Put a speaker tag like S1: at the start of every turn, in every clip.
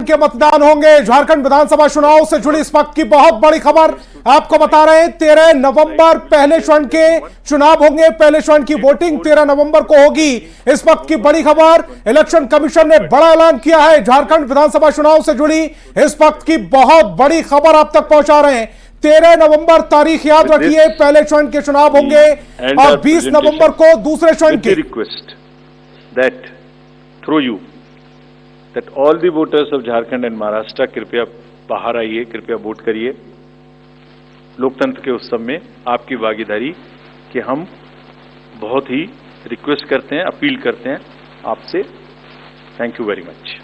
S1: के मतदान होंगे। झारखंड विधानसभा चुनाव से जुड़ी इस वक्त की बहुत बड़ी खबर आपको बता रहे हैं। 13 नवंबर पहले चरण के चुनाव होंगे। पहले चरण की वोटिंग 13 नवंबर को होगी। इस वक्त की बड़ी खबर, इलेक्शन कमीशन ने बड़ा ऐलान किया है। झारखंड विधानसभा चुनाव से जुड़ी इस वक्त की बहुत बड़ी खबर आप तक पहुंचा रहे हैं। 13 नवंबर तारीख याद रखिए, पहले चरण के चुनाव होंगे और 20 नवंबर को दूसरे चरण के।
S2: Request that through you that all the voters of Jharkhand and Maharashtra कृपया बाहर आइए, कृपया वोट करिए। लोकतंत्र के उत्सव में आपकी भागीदारी कि हम बहुत ही रिक्वेस्ट करते हैं, अपील करते हैं आपसे। Thank you very much.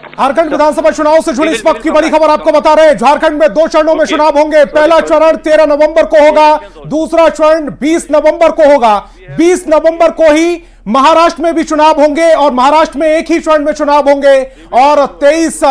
S1: Jharkhand विधानसभा चुनाव से जुड़ी इस वक्त की बड़ी खबर आपको बता रहे हैं। झारखंड में 2 चरणों में चुनाव होंगे। पहला चरण 13 नवंबर को होगा, दूसरा चरण 20 नवंबर को होगा। 20 नवंबर को ही महाराष्ट्र में भी चुनाव होंगे और महाराष्ट्र में एक ही चरण में चुनाव होंगे और 23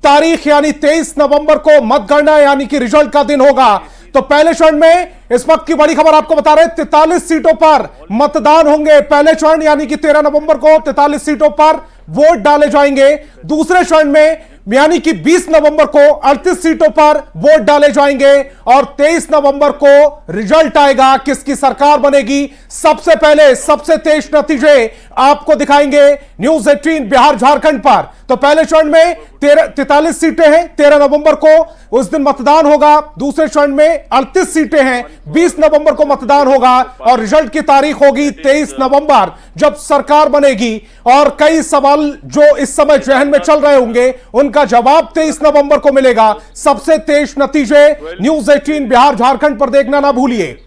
S1: तारीख यानी 23 नवंबर को मतगणना यानी कि रिजल्ट का दिन होगा। तो पहले चरण में इस वक्त की बड़ी खबर आपको बता रहे हैं, 43 सीटों पर मतदान होंगे। पहले चरण यानी कि 13 नवंबर को 43 सीटों पर वोट डाले जाएंगे। दूसरे चरण में यानी कि 20 नवंबर को 38 सीटों पर वोट डाले जाएंगे और 23 नवंबर को रिजल्ट आएगा, किसकी सरकार बनेगी। सबसे पहले सबसे तेज नतीजे आपको दिखाएंगे न्यूज 18 बिहार झारखंड पर। तो पहले चरण में 43 सीटें हैं, 13 नवंबर को उस दिन मतदान होगा। दूसरे चरण में 38 सीटें हैं, 20 नवंबर को मतदान होगा और रिजल्ट की तारीख होगी 23 नवंबर, जब सरकार बनेगी। और कई सवाल जो इस समय जहन में चल रहे होंगे उनका जवाब 23 नवंबर को मिलेगा। सबसे तेज नतीजे न्यूज 18 बिहार झारखंड पर देखना ना भूलिए।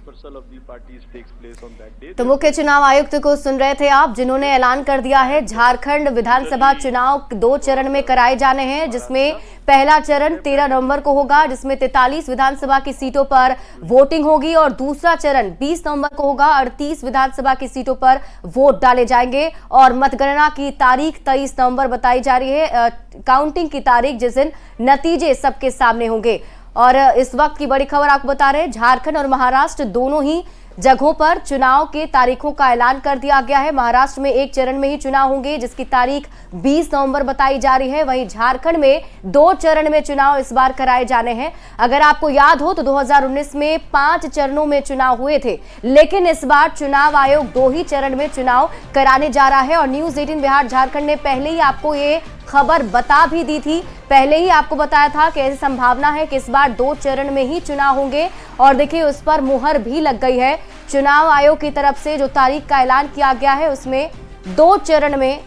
S3: तो मुख्य चुनाव आयुक्त को सुन रहे थे आप, जिन्होंने ऐलान कर दिया है झारखंड विधानसभा चुनाव 2 चरण में कराए जाने हैं, जिसमें पहला चरण 13 नवंबर को होगा, जिसमें 43 विधानसभा की सीटों पर वोटिंग होगी और दूसरा चरण 20 नवंबर को होगा। 38 विधानसभा की सीटों पर वोट डाले जाएंगे और मतगणना की तारीख 23 नवंबर बताई जा रही है, काउंटिंग की तारीख जिस दिन नतीजे सबके सामने होंगे। और इस वक्त की बड़ी खबर आपको बता रहे हैं, झारखंड और महाराष्ट्र दोनों ही जगहों पर चुनाव के तारीखों का ऐलान कर दिया गया है। महाराष्ट्र में एक चरण में ही चुनाव होंगे, जिसकी तारीख 20 नवंबर बताई जा रही है। वहीं झारखंड में 2 चरण में चुनाव इस बार कराए जाने हैं। अगर आपको याद हो तो 2019 में 5 चरणों में चुनाव हुए थे, लेकिन इस बार चुनाव आयोग 2 ही चरण में चुनाव कराने जा रहा है। और न्यूज 18 बिहार झारखंड ने पहले ही आपको ये खबर बता भी दी थी, पहले ही आपको बताया था कि ऐसी संभावना है कि इस बार 2 चरण में ही चुनाव होंगे। और देखिए उस पर मुहर भी लग गई है। चुनाव आयोग की तरफ से जो तारीख का ऐलान किया गया है उसमें 2 चरण में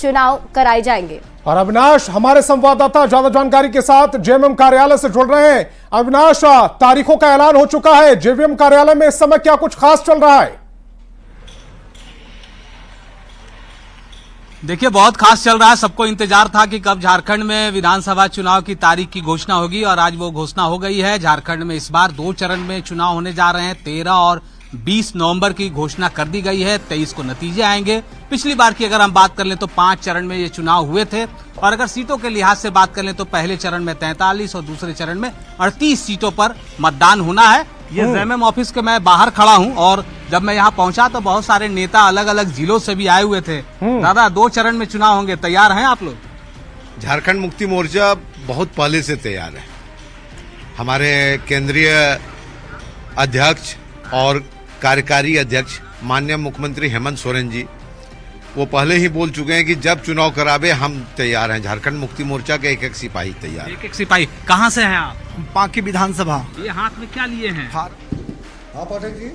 S3: चुनाव कराए जाएंगे।
S1: और अविनाश हमारे संवाददाता ज्यादा जानकारी के साथ जेवीएम कार्यालय से जुड़ रहे हैं। अविनाश, तारीखों का ऐलान हो चुका है, जेवीएम कार्यालय में इस समय क्या कुछ खास चल रहा है?
S4: देखिए बहुत खास चल रहा है। सबको इंतजार था कि कब झारखंड में विधानसभा चुनाव की तारीख की घोषणा होगी और आज वो घोषणा हो गई है। झारखंड में इस बार 2 चरण में चुनाव होने जा रहे हैं। 13 और 20 नवंबर की घोषणा कर दी गई है। 23 को नतीजे आएंगे। पिछली बार की अगर हम बात कर लें तो 5 चरण में ये चुनाव हुए थे और अगर सीटों के लिहाज से बात कर लें तो पहले चरण में 43 और दूसरे चरण में 38 सीटों पर मतदान होना है। ये जेवीएम ऑफिस के मैं बाहर खड़ा हूं और जब मैं यहाँ पहुंचा तो बहुत सारे नेता अलग अलग जिलों से भी आए हुए थे। दादा 2 चरण में चुनाव होंगे, तैयार हैं आप लोग?
S5: झारखंड मुक्ति मोर्चा बहुत पहले से तैयार है। हमारे केंद्रीय अध्यक्ष और कार्यकारी अध्यक्ष माननीय मुख्यमंत्री हेमंत सोरेन जी वो पहले ही बोल चुके हैं कि जब चुनाव करावे हम तैयार हैं। झारखंड मुक्ति मोर्चा के एक सिपाही तैयार।
S4: एक सिपाही कहाँ से हैं आप?
S6: पांकी विधानसभा।
S4: ये हाथ में क्या लिए हैं?
S5: हाँ पाठक जी,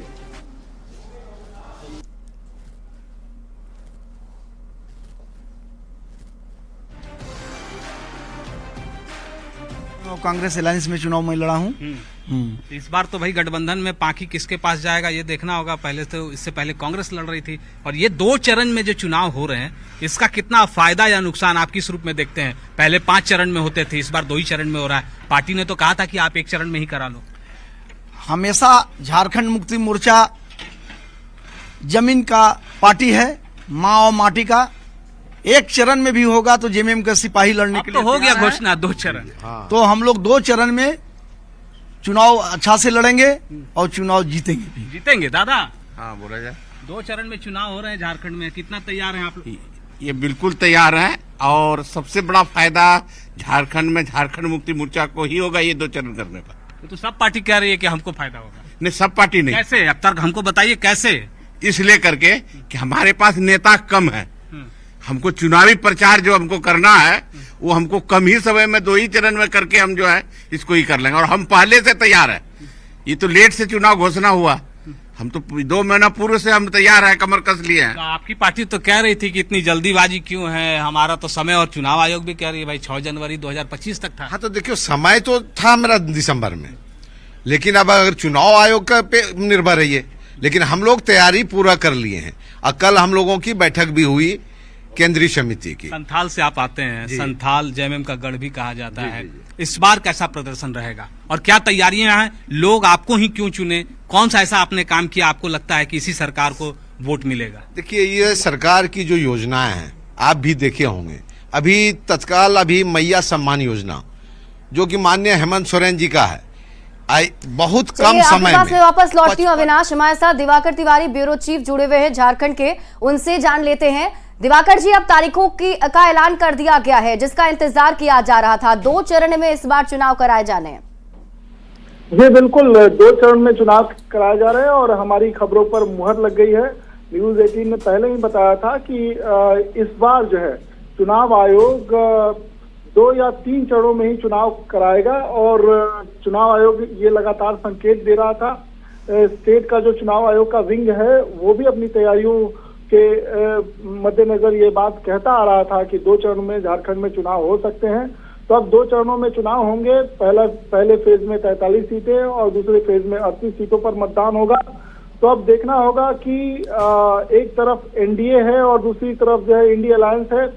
S6: कांग्रेस अलायंस में चुनाव में लड़ा हूँ।
S4: इस बार तो भाई गठबंधन में पांकी किसके पास जाएगा ये देखना होगा। पहले तो इससे पहले कांग्रेस लड़ रही थी और ये 2 चरण में जो चुनाव हो रहे हैं इसका कितना फायदा या नुकसान आप किस रूप में देखते हैं? पहले 5 चरण में होते थे, इस बार 2 ही चरण में हो रहा है। पार्टी ने तो कहा था कि आप 1 चरण में ही करा लो।
S6: हमेशा झारखंड मुक्ति मोर्चा जमीन का पार्टी है, माँ और माटी का। 1 चरण में भी होगा तो जेवीएम का सिपाही लड़ने के लिए
S4: तो हो गया घोषणा 2 चरण।
S5: हाँ।
S6: तो हम लोग 2 चरण में चुनाव अच्छा से लड़ेंगे और चुनाव जीतेंगे भी।
S4: जीतेंगे दादा?
S5: हाँ बोला जाए।
S4: 2 चरण में चुनाव हो रहे हैं झारखंड में, कितना तैयार हैं आप लोग?
S7: ये बिल्कुल तैयार है और सबसे बड़ा फायदा झारखंड में झारखंड मुक्ति मोर्चा को ही होगा ये 2 चरण करने पर।
S4: तो सब पार्टी कह रही है कि हमको फायदा होगा।
S7: नहीं, सब पार्टी नहीं।
S4: कैसे? अब तक हमको बताइए कैसे।
S7: इसलिए करके कि हमारे पास नेता कम है, हमको चुनावी प्रचार जो हमको करना है वो हमको कम ही समय में 2 ही चरण में करके हम जो है इसको ही कर लेंगे और हम पहले से तैयार है। ये तो लेट से चुनाव घोषणा हुआ, हम तो 2 महीना पूर्व से हम तैयार है, कमर कस लिए हैं।
S4: तो आपकी पार्टी तो कह रही थी कि इतनी जल्दीबाजी क्यों है, हमारा तो समय, और चुनाव आयोग भी कह रही है भाई 6 जनवरी 2025 तक था।
S5: हाँ, तो देखियो समय तो था मेरा दिसंबर में, लेकिन अब अगर चुनाव आयोग का पे निर्भर है ये, लेकिन हम लोग तैयारी पूरा कर लिए हैं और कल हम लोगों की बैठक भी हुई केंद्रीय समिति की।
S4: संथाल से आप आते हैं, संथाल जेएमएम का गढ़ भी कहा जाता है। इस बार कैसा प्रदर्शन रहेगा और क्या तैयारियां हैं? लोग आपको ही क्यों चुने? कौन सा ऐसा आपने काम किया आपको लगता है कि इसी सरकार को वोट मिलेगा?
S5: देखिए, ये सरकार की जो योजनाएं हैं आप भी देखे होंगे, अभी तत्काल अभी मैया सम्मान योजना जो कि माननीय हेमंत सोरेन जी का है, बहुत कम समय में।
S3: वापस लौटती हूँ अविनाश, हमारे साथ दिवाकर तिवारी ब्यूरो चीफ जुड़े हुए हैं झारखंड के, उनसे जान लेते हैं। दिवाकर जी, अब तारीखों का ऐलान कर दिया गया है जिसका इंतजार किया जा रहा था। 2 चरण में इस बार चुनाव कराए जाने हैं।
S8: जी बिल्कुल, 2 चरण में चुनाव कराए जा रहे हैं और हमारी खबरों पर मुहर लग गई है। न्यूज 18 ने पहले ही बताया था कि इस बार जो है चुनाव आयोग 2 या 3 चरणों में ही चुनाव कराएगा और चुनाव आयोग ये लगातार संकेत दे रहा था। स्टेट का जो चुनाव आयोग का विंग है वो भी अपनी तैयारियों के मद्देनजर ये बात कहता आ रहा था कि 2 चरणों में झारखंड में चुनाव हो सकते हैं। तो अब 2 चरणों में चुनाव होंगे। पहले फेज में 43 सीटें और दूसरे फेज में 38 सीटों पर मतदान होगा। तो अब देखना होगा कि एक तरफ एनडीए है और दूसरी तरफ जो है इंडिया अलायंस है।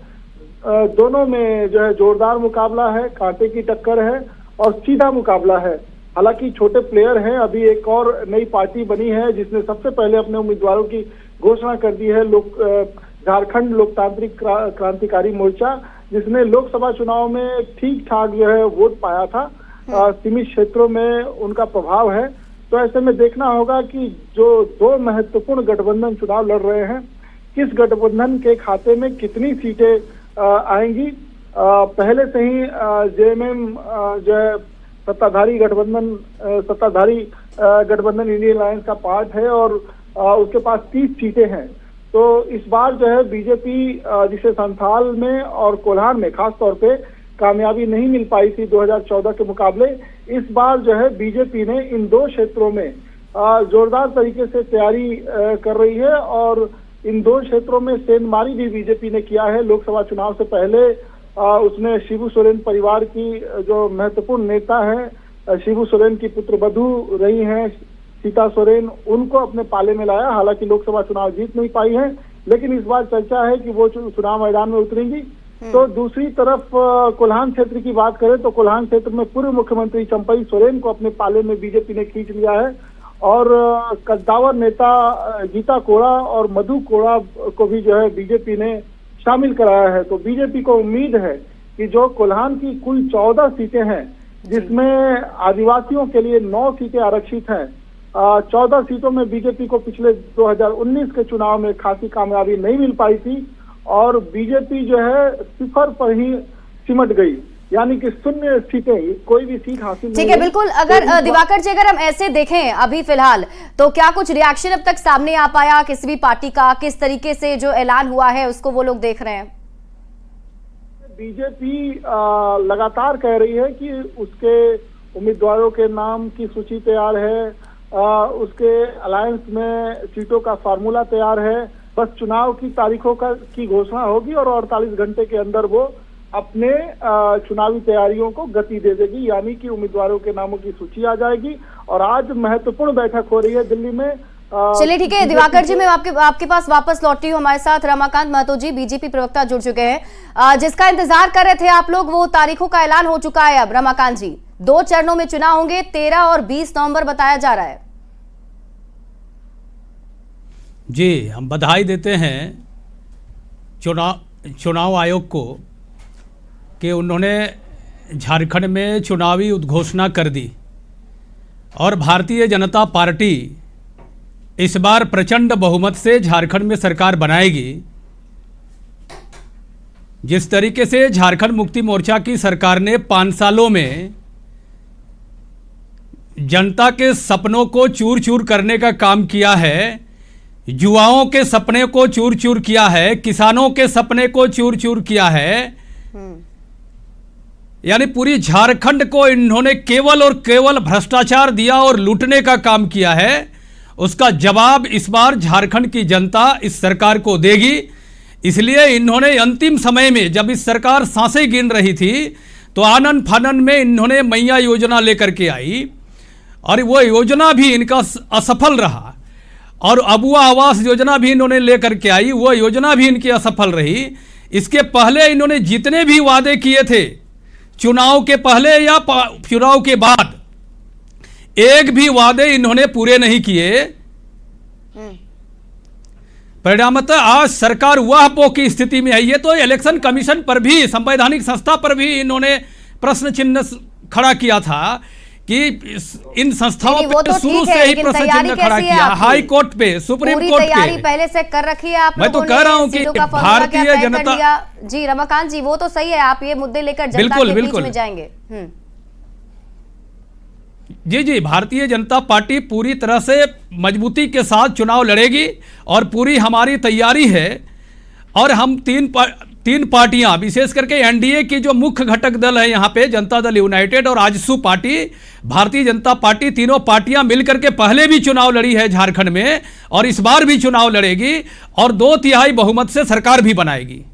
S8: दोनों में जो है जोरदार मुकाबला है, कांटे की टक्कर है और सीधा मुकाबला है। हालांकि छोटे प्लेयर हैं, अभी एक और नई पार्टी बनी है जिसने सबसे पहले अपने उम्मीदवारों की घोषणा कर दी है, झारखंड लोकतांत्रिक क्रांतिकारी मोर्चा, जिसने लोकसभा चुनाव में ठीक ठाक जो है वोट पाया था। सीमित क्षेत्रों में उनका प्रभाव है। तो ऐसे में देखना होगा कि जो 2 महत्वपूर्ण गठबंधन चुनाव लड़ रहे हैं, किस गठबंधन के खाते में कितनी सीटें आएंगी। पहले से ही जेएमएम जो है सत्ताधारी गठबंधन इंडियन अलायंस का पार्ट है और उसके पास 30 सीटें हैं। तो इस बार जो है बीजेपी जिसे संथाल में और कोल्हान में खास तौर पे कामयाबी नहीं मिल पाई थी 2014 के मुकाबले, इस बार जो है बीजेपी ने इन 2 क्षेत्रों में जोरदार तरीके से तैयारी कर रही है और इन 2 क्षेत्रों में सेंधमारी भी बीजेपी ने किया है। लोकसभा चुनाव से पहले उसने शिबू सोरेन परिवार की जो महत्वपूर्ण नेता है, शिबू सोरेन की पुत्रवधू रही हैं सीता सोरेन, उनको अपने पाले में लाया। हालांकि लोकसभा चुनाव जीत नहीं पाई है, लेकिन इस बार चर्चा है कि वो चुनाव मैदान में उतरेंगी। तो दूसरी तरफ कोल्हान क्षेत्र की बात करें तो कोल्हान क्षेत्र में पूर्व मुख्यमंत्री चंपई सोरेन को अपने पाले में बीजेपी ने खींच लिया है और कद्दावर नेता गीता कोड़ा और मधु कोड़ा को भी जो है बीजेपी ने शामिल कराया है। तो बीजेपी को उम्मीद है कि जो कोल्हान की कुल 14 सीटें हैं, जिसमें आदिवासियों के लिए 9 सीटें आरक्षित हैं, 14 सीटों में बीजेपी को पिछले 2019 के चुनाव में खासी कामयाबी नहीं मिल पाई थी और बीजेपी जो है सिफर पर ही सिमट गई, यानी कि 0 सीटें, कोई भी सीट हासिल नहीं।
S3: ठीक है, बिल्कुल। अगर दिवाकर जी, अगर हम ऐसे देखें अभी फिलहाल, तो क्या कुछ रिएक्शन अब तक सामने आ पाया किसी भी पार्टी का? किस तरीके से जो ऐलान हुआ है उसको वो लोग देख रहे हैं?
S8: बीजेपी लगातार कह रही है कि उसके उम्मीदवारों के नाम की सूची तैयार है, उसके अलायंस में सीटों का फार्मूला तैयार है, बस चुनाव की तारीखों की घोषणा होगी और 48 घंटे के अंदर वो अपने चुनावी तैयारियों को गति दे देगी, यानी कि उम्मीदवारों के नामों की सूची आ जाएगी। और आज महत्वपूर्ण बैठक हो रही है दिल्ली में।
S3: चलिए ठीक है दिवाकर जी, मैं आपके पास वापस लौटती हूँ। हमारे साथ रमाकांत महतो जी, बीजेपी प्रवक्ता, जुड़ चुके हैं। जिसका इंतजार कर रहे थे आप लोग, वो तारीखों का ऐलान हो चुका है। अब रमाकांत जी, 2 चरणों में चुनाव होंगे, 13 और 20 नवंबर बताया जा रहा है।
S9: जी, हम बधाई देते हैं चुनाव आयोग को कि उन्होंने झारखंड में चुनावी उद्घोषणा कर दी और भारतीय जनता पार्टी इस बार प्रचंड बहुमत से झारखंड में सरकार बनाएगी। जिस तरीके से झारखंड मुक्ति मोर्चा की सरकार ने 5 सालों में जनता के सपनों को चूर चूर करने का काम किया है, युवाओं के सपने को चूर चूर किया है, किसानों के सपने को चूर चूर किया है, यानी पूरी झारखंड को इन्होंने केवल और केवल भ्रष्टाचार दिया और लूटने का काम किया है। उसका जवाब इस बार झारखंड की जनता इस सरकार को देगी। इसलिए इन्होंने अंतिम समय में जब इस सरकार सांसें गिन रही थी तो आनन फानन में इन्होंने मैया योजना लेकर के आई और वो योजना भी इनका असफल रहा, और अबुआ आवास योजना भी इन्होंने लेकर के आई, वो योजना भी इनकी असफल रही। इसके पहले इन्होंने जितने भी वादे किए थे चुनाव के पहले या चुनाव के बाद, एक भी वादे इन्होंने पूरे नहीं किए। परिणामतः आज सरकार वह पो की स्थिति में है। ये तो इलेक्शन कमीशन पर भी, संवैधानिक संस्था पर भी इन्होंने प्रश्न चिन्ह खड़ा किया था कि इन संस्थाओं पर शुरू से ही प्रश्न चिन्ह खड़ा किया, हाई कोर्ट पे, सुप्रीम कोर्ट
S3: तैयारी
S9: पे।
S3: पहले से कर रखी है आप
S9: मैं तो कह रहा हूं कि भारतीय जनता,
S3: जी रमाकांत जी, वो तो सही है, आप ये मुद्दे लेकर जनता के बीच में जाएंगे।
S9: जी, भारतीय जनता पार्टी पूरी तरह से मजबूती के साथ चुनाव लड़ेगी और पूरी हमारी तैयारी है। और हम तीन पार्टियां, विशेष करके एनडीए की जो मुख्य घटक दल है यहाँ पे, जनता दल यूनाइटेड और आजसू पार्टी, भारतीय जनता पार्टी, तीनों पार्टियां मिलकर के पहले भी चुनाव लड़ी है झारखंड में और इस बार भी चुनाव लड़ेगी और 2/3 बहुमत से सरकार भी बनाएगी।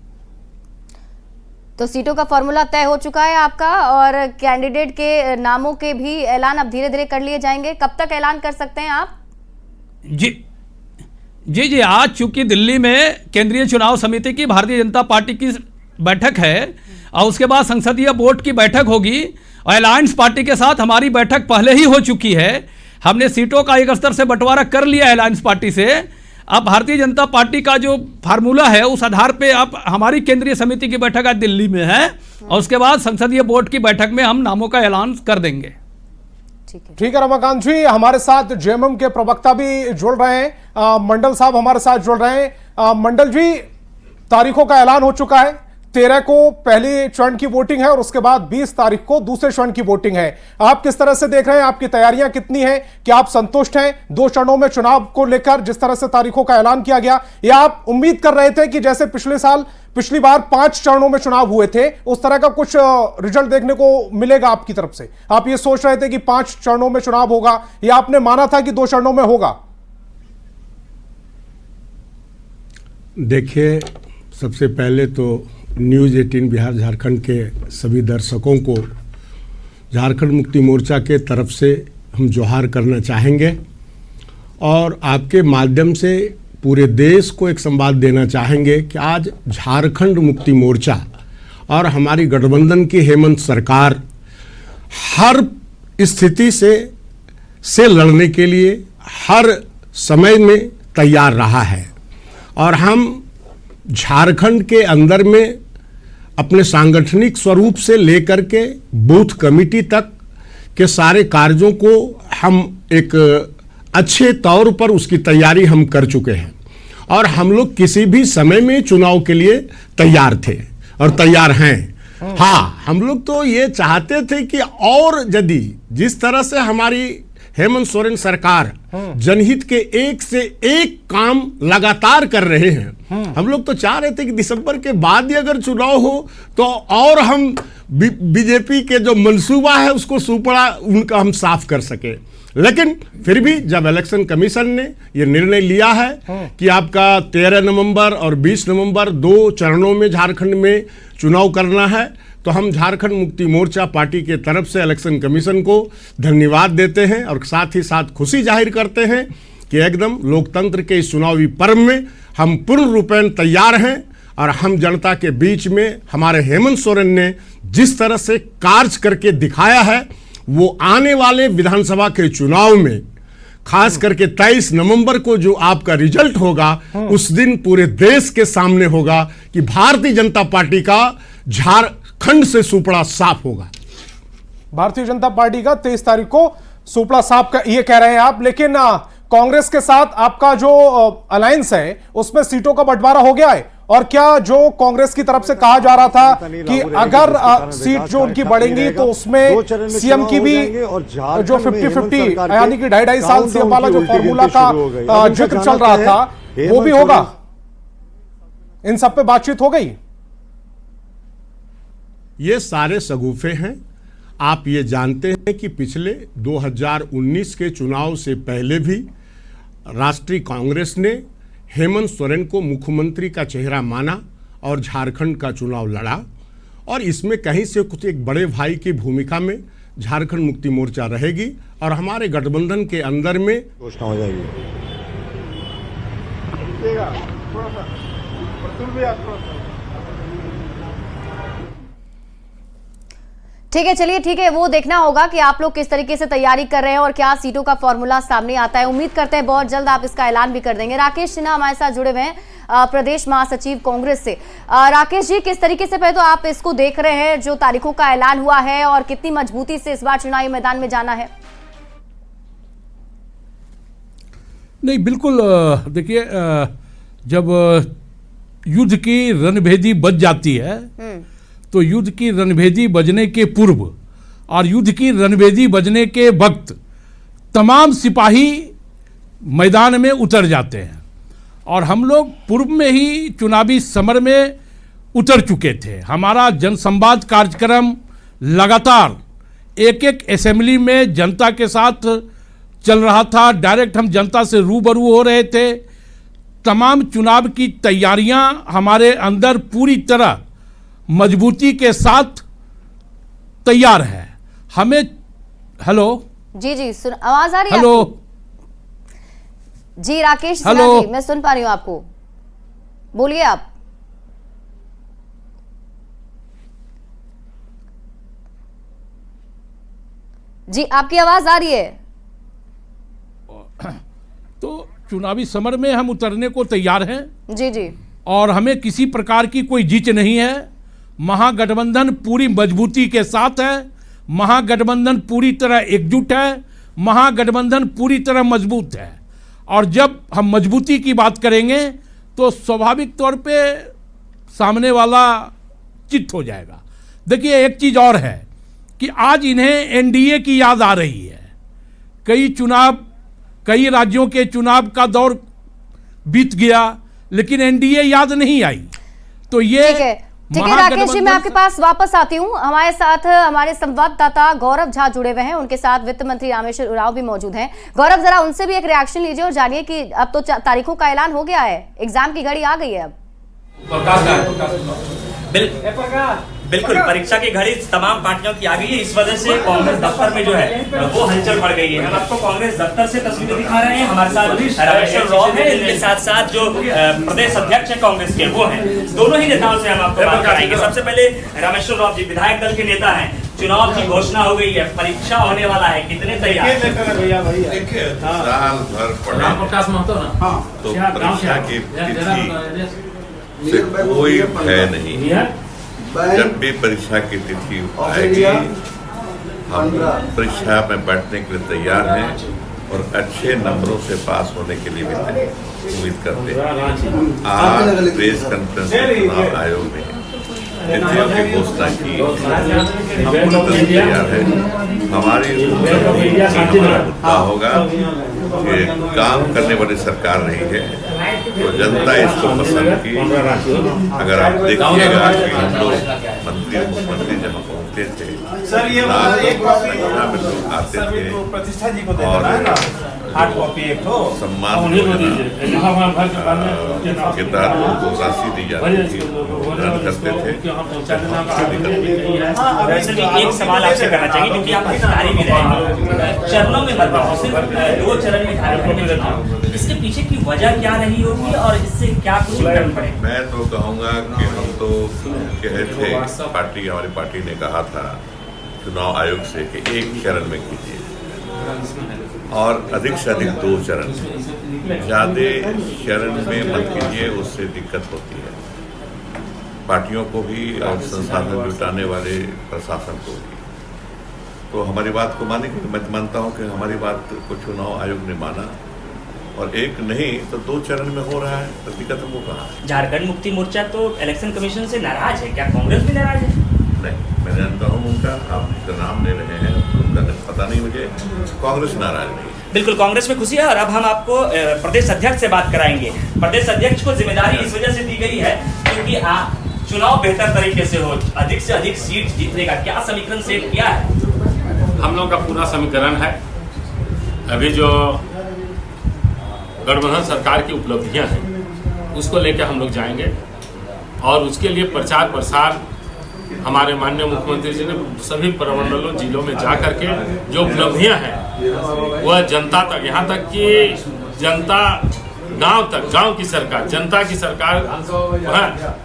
S3: तो सीटों का फॉर्मूला तय हो चुका है आपका और कैंडिडेट के नामों के भी ऐलान अब धीरे धीरे कर लिए जाएंगे। कब तक ऐलान कर सकते हैं आप?
S9: जी, आज चूंकि दिल्ली में केंद्रीय चुनाव समिति की भारतीय जनता पार्टी की बैठक है और उसके बाद संसदीय बोर्ड की बैठक होगी और अलायंस पार्टी के साथ हमारी बैठक पहले ही हो चुकी है। हमने सीटों का एक स्तर से बंटवारा कर लिया है अलायंस पार्टी से। अब भारतीय जनता पार्टी का जो फार्मूला है उस आधार पे अब हमारी केंद्रीय समिति की बैठक आज दिल्ली में है और उसके बाद संसदीय बोर्ड की बैठक में हम नामों का ऐलान कर देंगे।
S1: ठीक है रमाकांत जी, हमारे साथ जेएमएम के प्रवक्ता भी जुड़ रहे हैं, मंडल साहब हमारे साथ जुड़ रहे हैं। मंडल जी, तारीखों का ऐलान हो चुका है, 13 को पहले चरण की वोटिंग है और उसके बाद 20 तारीख को दूसरे चरण की वोटिंग है। आप किस तरह से देख रहे हैं, आपकी तैयारियां कितनी हैं? क्या आप संतुष्ट हैं 2 चरणों में चुनाव को लेकर जिस तरह से तारीखों का ऐलान किया गया, या आप उम्मीद कर रहे थे कि जैसे पिछली बार 5 चरणों में चुनाव हुए थे उस तरह का कुछ रिजल्ट देखने को मिलेगा आपकी तरफ से? आप ये सोच रहे थे कि 5 चरणों में चुनाव होगा या आपने माना था कि 2 चरणों में होगा?
S10: देखिए, सबसे पहले तो न्यूज़ 18 बिहार झारखंड के सभी दर्शकों को झारखंड मुक्ति मोर्चा के तरफ से हम जोहार करना चाहेंगे और आपके माध्यम से पूरे देश को एक संवाद देना चाहेंगे कि आज झारखंड मुक्ति मोर्चा और हमारी गठबंधन की हेमंत सरकार हर स्थिति से लड़ने के लिए हर समय में तैयार रहा है और हम झारखंड के अंदर में अपने सांगठनिक स्वरूप से लेकर के बूथ कमेटी तक के सारे कार्यों को हम एक अच्छे तौर पर उसकी तैयारी हम कर चुके हैं और हम लोग किसी भी समय में चुनाव के लिए तैयार थे और तैयार हैं। हाँ, हम लोग तो ये चाहते थे कि और यदि जिस तरह से हमारी हेमंत सोरेन सरकार जनहित के एक से एक काम लगातार कर रहे हैं, हम लोग तो चाह रहे थे कि दिसंबर के बाद ही अगर चुनाव हो तो और हम बीजेपी के जो मंसूबा है उसको सुपड़ा उनका हम साफ कर सके। लेकिन फिर भी जब इलेक्शन कमीशन ने ये निर्णय लिया है कि आपका 13 नवंबर और 20 नवंबर 2 चरणों में झारखंड में चुनाव करना है, तो हम झारखंड मुक्ति मोर्चा पार्टी के तरफ से इलेक्शन कमीशन को धन्यवाद देते हैं और साथ ही साथ खुशी जाहिर करते हैं कि एकदम लोकतंत्र के इस चुनावी पर्व में हम पूर्ण रूपेण तैयार हैं और हम जनता के बीच में हमारे हेमंत सोरेन ने जिस तरह से कार्य करके दिखाया है वो आने वाले विधानसभा के चुनाव में खास करके 23 नवंबर को जो आपका रिजल्ट होगा उस दिन पूरे देश के सामने होगा कि भारतीय जनता पार्टी का झारखंड से सुपड़ा साफ होगा।
S1: भारतीय जनता पार्टी का 23 तारीख को सुपड़ा साफ का ये कह रहे हैं आप, लेकिन कांग्रेस के साथ आपका जो अलायंस है उसमें सीटों का बंटवारा हो गया है और क्या जो कांग्रेस की तरफ से कहा जा रहा था कि अगर सीट जो उनकी बढ़ेंगी तो उसमें सीएम की भी जो 50-50 यानी कि 2.5 साल सीएम वाला जो फॉर्मूला का जिक्र चल रहा था वो भी होगा, इन सब पे बातचीत हो गई?
S10: ये सारे सगुफे हैं। आप ये जानते हैं कि पिछले 2019 के चुनाव से पहले भी राष्ट्रीय कांग्रेस ने हेमंत सोरेन को मुख्यमंत्री का चेहरा माना और झारखंड का चुनाव लड़ा, और इसमें कहीं से कुछ एक बड़े भाई की भूमिका में झारखंड मुक्ति मोर्चा रहेगी और हमारे गठबंधन के अंदर में
S11: घोषणा हो जाएगी।
S3: ठीक है, चलिए ठीक है, वो देखना होगा कि आप लोग किस तरीके से तैयारी कर रहे हैं और क्या सीटों का फॉर्मूला सामने आता है। उम्मीद करते हैं बहुत जल्द आप इसका ऐलान भी कर देंगे। राकेश सिन्हा हमारे साथ जुड़े हुए हैं प्रदेश महासचिव कांग्रेस से। राकेश जी, किस तरीके से पहले तो आप इसको देख रहे हैं जो तारीखों का ऐलान हुआ है और कितनी मजबूती से इस बार चुनावी मैदान में जाना है?
S9: नहीं, बिल्कुल देखिए, जब युद्ध की रणभेदी बज जाती है तो युद्ध की रणभेदी बजने के पूर्व और युद्ध की रणभेदी बजने के वक्त तमाम सिपाही मैदान में उतर जाते हैं, और हम लोग पूर्व में ही चुनावी समर में उतर चुके थे। हमारा जनसंवाद कार्यक्रम लगातार एक एक असेंबली में जनता के साथ चल रहा था। डायरेक्ट हम जनता से रूबरू हो रहे थे। तमाम चुनाव की तैयारियां हमारे अंदर पूरी तरह मजबूती के साथ तैयार है। हमें हेलो
S3: जी आवाज आ रही है?
S9: हेलो
S3: जी राकेश सिन्हा जी, मैं सुन पा रही हूं आपको, बोलिए आप। जी आपकी आवाज आ रही है।
S9: तो चुनावी समर में हम उतरने को तैयार हैं
S3: जी,
S9: और हमें किसी प्रकार की कोई जिच नहीं है। महागठबंधन पूरी मजबूती के साथ है, महागठबंधन पूरी तरह एकजुट है, महागठबंधन पूरी तरह मजबूत है। और जब हम मजबूती की बात करेंगे तो स्वाभाविक तौर पे सामने वाला चित्त हो जाएगा। देखिए, एक चीज और है कि आज इन्हें एनडीए की याद आ रही है। कई राज्यों के चुनाव का दौर बीत गया, लेकिन एनडीए याद नहीं आई। तो ये
S3: ठीक है राकेश जी, मैं आपके पास वापस आती हूँ। हमारे साथ हमारे संवाददाता गौरव झा जुड़े हुए हैं, उनके साथ वित्त मंत्री रामेश्वर उरांव भी मौजूद हैं। गौरव, जरा उनसे भी एक रिएक्शन लीजिए और जानिए कि अब तो तारीखों का ऐलान हो गया है, एग्जाम की घड़ी आ गई है अब।
S12: बिल्कुल, परीक्षा की घड़ी तमाम पार्टियों की आ गई है। इस वजह से कांग्रेस दफ्तर में जो है वो हलचल बढ़ गई है। हम आपको कांग्रेस दफ्तर से तस्वीरें दिखा रहे हैं। हमारे साथ रामेश्वर उरांव है, इनके साथ साथ जो प्रदेश अध्यक्ष है कांग्रेस के वो हैं। दोनों ही नेताओं से हम आपको बात कराएंगे। सबसे पहले रामेश्वर उरांव जी, विधायक दल के नेता हैं, चुनाव की घोषणा हो गई है, परीक्षा होने वाला है, कितने तैयार?
S13: साल भर पढ़े तो परीक्षा की तिथि से कोई भय नहीं। जब भी परीक्षा की तिथि आएगी हम परीक्षा में बैठने के लिए तैयार हैं और अच्छे नंबरों से पास होने के लिए भी उम्मीद करते हैं। आज प्रेस कॉन्फ्रेंस में चुनाव आयोग ने तिथियों की घोषणा की, हम पूरी तरह तैयार है। हमारी हमारा मुद्दा होगा कि काम करने वाली सरकार रही है तो जनता इसको पसंद की। अगर आप देखिएगा कि हम लोग मंत्री मुख्यमंत्री जहाँ पहुँचते थे, में लोग आते थे और सम्मान के तहत उनको राशि दी जाती थी, ग्रहण करते थे।
S12: एक सवाल आपसे करना चाहिए क्योंकि आप अधिकारी भी रहे, चरणों में मतलब सिर्फ 2 चरण में झारखंड में चुनाव, इसके पीछे की वजह क्या रही होगी और इससे क्या कुछ फर्क पड़ेगा?
S13: मैं तो कहूँगा कि हम तो कहे थे, हमारी पार्टी ने कहा था चुनाव आयोग से कि 1 चरण में कीजिए और अधिक से अधिक 2 चरण, ज्यादा चरण में मत कीजिए, उससे दिक्कत होती है पार्टियों को भी और संसाधन जुटाने वाले प्रशासन को भी। तो हमारी बात को माने, मैं मानता हूं कि हमारी बात को चुनाव आयोग ने माना और एक नहीं तो 2 चरण में हो रहा है, तो दिक्कत हमको कहाँ है?
S12: झारखंड मुक्ति मोर्चा तो इलेक्शन कमीशन से नाराज है, क्या कांग्रेस भी नाराज है?
S13: नहीं, मैं जानता हूँ उनका, आप जिसका नाम ले रहे हैं उनका पता नहीं मुझे, कांग्रेस नाराज नहीं।
S12: बिल्कुल, कांग्रेस में खुशी है। और अब हम आपको प्रदेश अध्यक्ष से बात कराएंगे। प्रदेश अध्यक्ष को जिम्मेदारी इस वजह से दी गई है क्योंकि चुनाव बेहतर तरीके से हो, अधिक से अधिक सीट जीतने का क्या समीकरण सेट किया है?
S11: हम लोग का पूरा समीकरण है। अभी जो गठबंधन सरकार की उपलब्धियां हैं उसको लेकर हम लोग जाएंगे और उसके लिए प्रचार प्रसार हमारे माननीय मुख्यमंत्री जी ने सभी प्रमंडलों जिलों में जा करके जो उपलब्धियां हैं वह जनता तक, यहाँ तक कि जनता गांव तक, गांव की सरकार, जनता की सरकार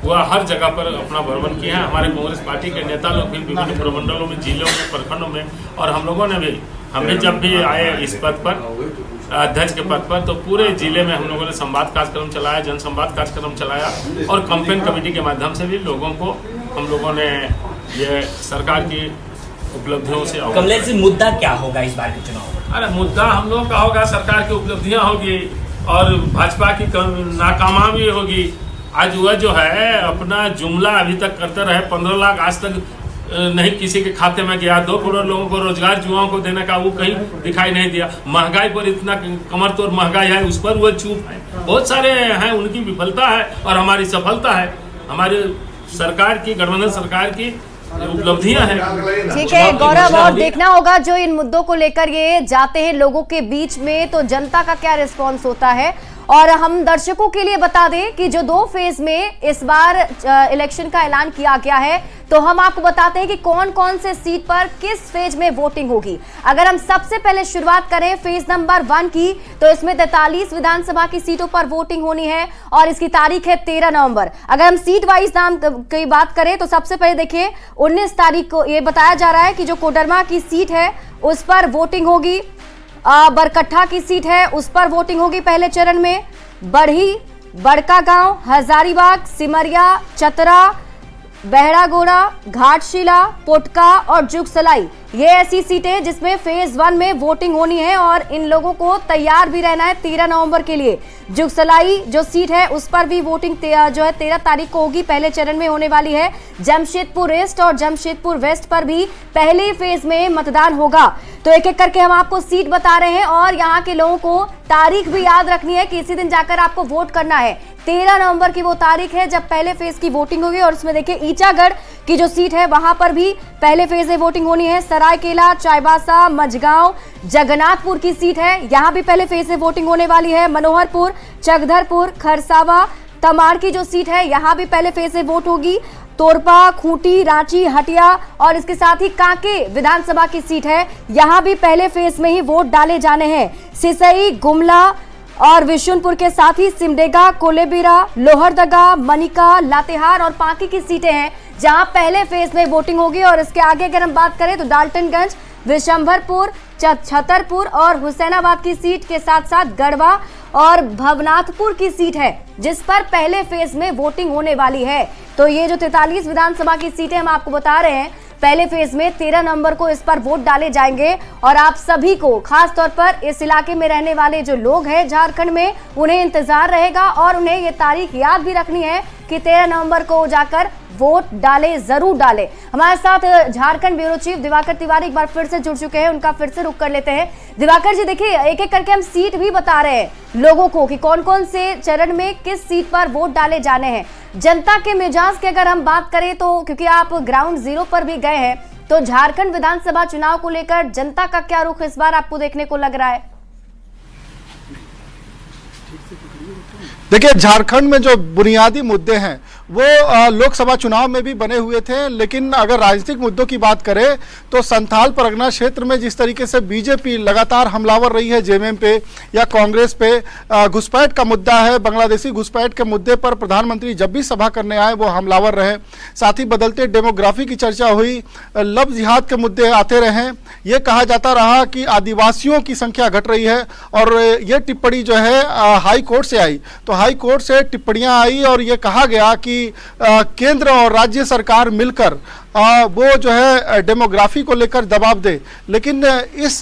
S11: वह हर जगह पर अपना भ्रमण किया है। हमारे कांग्रेस पार्टी के नेता लोग भी विभिन्न प्रमंडलों में, जिलों में, प्रखंडों में, और हम लोगों ने भी, हमें जब भी आए इस पद पर, अध्यक्ष के पद पर, तो पूरे जिले में हम लोगों ने संवाद कार्यक्रम चलाया, जन संवाद कार्यक्रम चलाया और कैंपेन कमेटी के माध्यम से भी लोगों को हम लोगों ने ये सरकार की उपलब्धियों से।
S12: कमलेश जी, मुद्दा क्या होगा इस बार के चुनाव?
S11: अरे मुद्दा हम लोग का होगा, सरकार की उपलब्धियां होगी और भाजपा की नाकामी होगी। आज वह जो है अपना जुमला अभी तक करते रहे, 15 लाख आज तक नहीं किसी के खाते में गया, 2 करोड़ लोगों को रोजगार युवाओं को देने का वो कहीं दिखाई नहीं दिया। महंगाई पर इतना कमर तोड़ महंगाई है, उस पर वो चुप है। बहुत सारे हैं, उनकी विफलता है और हमारी सफलता है, हमारी सरकार की, गठबंधन सरकार की उपलब्धियां हैं।
S3: ठीक है गौरव, और देखना होगा जो इन मुद्दों को लेकर ये जाते हैं लोगों के बीच में, तो जनता का क्या रिस्पॉन्स होता है। और हम दर्शकों के लिए बता दें कि जो 2 फेज में इस बार इलेक्शन का ऐलान किया गया है, तो हम आपको बताते हैं कि कौन कौन से सीट पर किस फेज में वोटिंग होगी। अगर हम सबसे पहले शुरुआत करें फेज नंबर 1 की, तो इसमें 43 विधानसभा की सीटों पर वोटिंग होनी है और इसकी तारीख है 13 नवंबर। अगर हम सीट वाइज नाम की बात करें तो सबसे पहले देखिए 19 तारीख को ये बताया जा रहा है कि जो कोडरमा की सीट है उस पर वोटिंग होगी। बरकट्ठा की सीट है उस पर वोटिंग होगी पहले चरण में। बढ़ी, बड़कागांव, हजारीबाग, सिमरिया, चतरा, बहरागोड़ा, घाटशिला, पोटका और जुगसलाई, ये ऐसी सीटें जिसमें फेज 1 में वोटिंग होनी है और इन लोगों को तैयार भी रहना है 13 नवंबर के लिए। जुगसलाई जो सीट है उस पर भी वोटिंग जो है 13 तारीख को होगी, पहले चरण में होने वाली है। जमशेदपुर ईस्ट और जमशेदपुर वेस्ट पर भी पहले फेज में मतदान होगा। तो एक एक करके हम आपको सीट बता रहे हैं और यहाँ के लोगों को तारीख भी याद रखनी है कि इसी दिन जाकर आपको वोट करना है। 13 नवंबर की वो तारीख है जब पहले फेज की वोटिंग होगी। और उसमें देखिए ईचागढ़ की जो सीट है वहां पर भी पहले फेज में वोटिंग होनी है। सरायकेला, चाईबासा, मझगांव, जगन्नाथपुर की सीट है, यहां भी पहले फेज में वोटिंग होने वाली है। मनोहरपुर, चकधरपुर, खरसावा, तमाड़ की जो सीट है यहां भी पहले फेज में वोट होगी। तोरपा, खूंटी, रांची, हटिया और इसके साथ ही कांके विधानसभा की सीट है, यहां भी पहले फेज में ही वोट डाले जाने हैं। सिसई, गुमला और विशुनपुर के साथ ही सिमडेगा, कोलेबिरा, लोहरदगा, मनिका, लातेहार और पांकी की सीटें हैं जहां पहले फेज में वोटिंग होगी। और इसके आगे अगर हम बात करें तो डाल्टनगंज, विशंभरपुर, छतरपुर और हुसैनाबाद की सीट के साथ साथ गढ़वा और भवनाथपुर की सीट है जिस पर पहले फेज में वोटिंग होने वाली है। तो ये जो 43 विधानसभा की सीटें हम आपको बता रहे हैं, पहले फेज में 13 नवंबर को इस पर वोट डाले जाएंगे। और आप सभी को, खास तौर पर इस इलाके में रहने वाले जो लोग हैं झारखंड में, उन्हें इंतजार रहेगा और उन्हें ये तारीख याद भी रखनी है कि 13 नवंबर को जाकर वोट डाले, जरूर डाले। हमारे साथ झारखंड ब्यूरो चीफ दिवाकर तिवारी एक बार फिर से जुड़ चुके हैं, उनका फिर से रुख कर लेते हैं। दिवाकर जी, देखिए एक एक करके हम सीट भी बता रहे हैं लोगों को कि कौन कौन से चरण में किस सीट पर वोट डाले जाने हैं। जनता के मिजाज की अगर हम बात करें तो, क्योंकि आप ग्राउंड जीरो पर भी गए हैं, तो झारखंड विधानसभा चुनाव को लेकर जनता का क्या रुख इस बार आपको देखने को लग रहा है?
S14: देखिए, झारखंड में जो बुनियादी मुद्दे हैं वो लोकसभा चुनाव में भी बने हुए थे, लेकिन अगर राजनीतिक मुद्दों की बात करें तो संथाल परगना क्षेत्र में जिस तरीके से बीजेपी लगातार हमलावर रही है जेएमएम पे या कांग्रेस पे, घुसपैठ का मुद्दा है, बांग्लादेशी घुसपैठ के मुद्दे पर प्रधानमंत्री जब भी सभा करने आए वो हमलावर रहे। साथ ही बदलते डेमोग्राफी की चर्चा हुई, लव जिहाद के मुद्दे आते रहे, ये कहा जाता रहा कि आदिवासियों की संख्या घट रही है। और ये टिप्पणी जो है हाई कोर्ट से आई, तो हाई कोर्ट से टिप्पणियां आई और ये कहा गया कि केंद्र और राज्य सरकार मिलकर वो जो है डेमोग्राफी को लेकर दबाव दे, लेकिन इस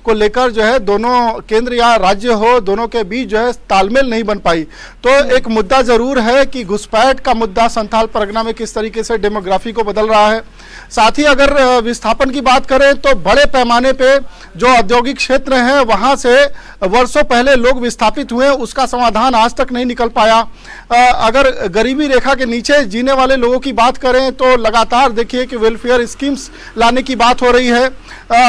S14: को लेकर जो है दोनों केंद्र या राज्य हो, दोनों के बीच जो है तालमेल नहीं बन पाई। तो एक मुद्दा जरूर है कि घुसपैठ का मुद्दा संथाल परगना में किस तरीके से डेमोग्राफी को बदल रहा है। साथ ही अगर विस्थापन की बात करें तो बड़े पैमाने पे जो औद्योगिक क्षेत्र हैं वहां से वर्षों पहले लोग विस्थापित हुए, उसका समाधान आज तक नहीं निकल पाया। अगर गरीबी रेखा के नीचे जीने वाले लोगों की बात करें तो लगातार देखिए कि वेलफेयर स्कीम्स लाने की बात हो रही है,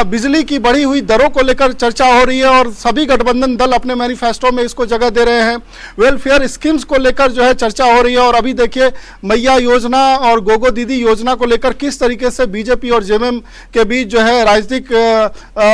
S14: बिजली की बढ़ी हुई दरों को लेकर चर्चा हो रही है और सभी गठबंधन दल अपने मैनिफेस्टो में इसको जगह दे रहे हैं। वेलफेयर स्कीम्स को लेकर जो है चर्चा हो रही है और अभी देखिए मैया योजना और गोगो दीदी योजना को लेकर किस तरीके से बीजेपी और जेएमएम के बीच जो है राजनीतिक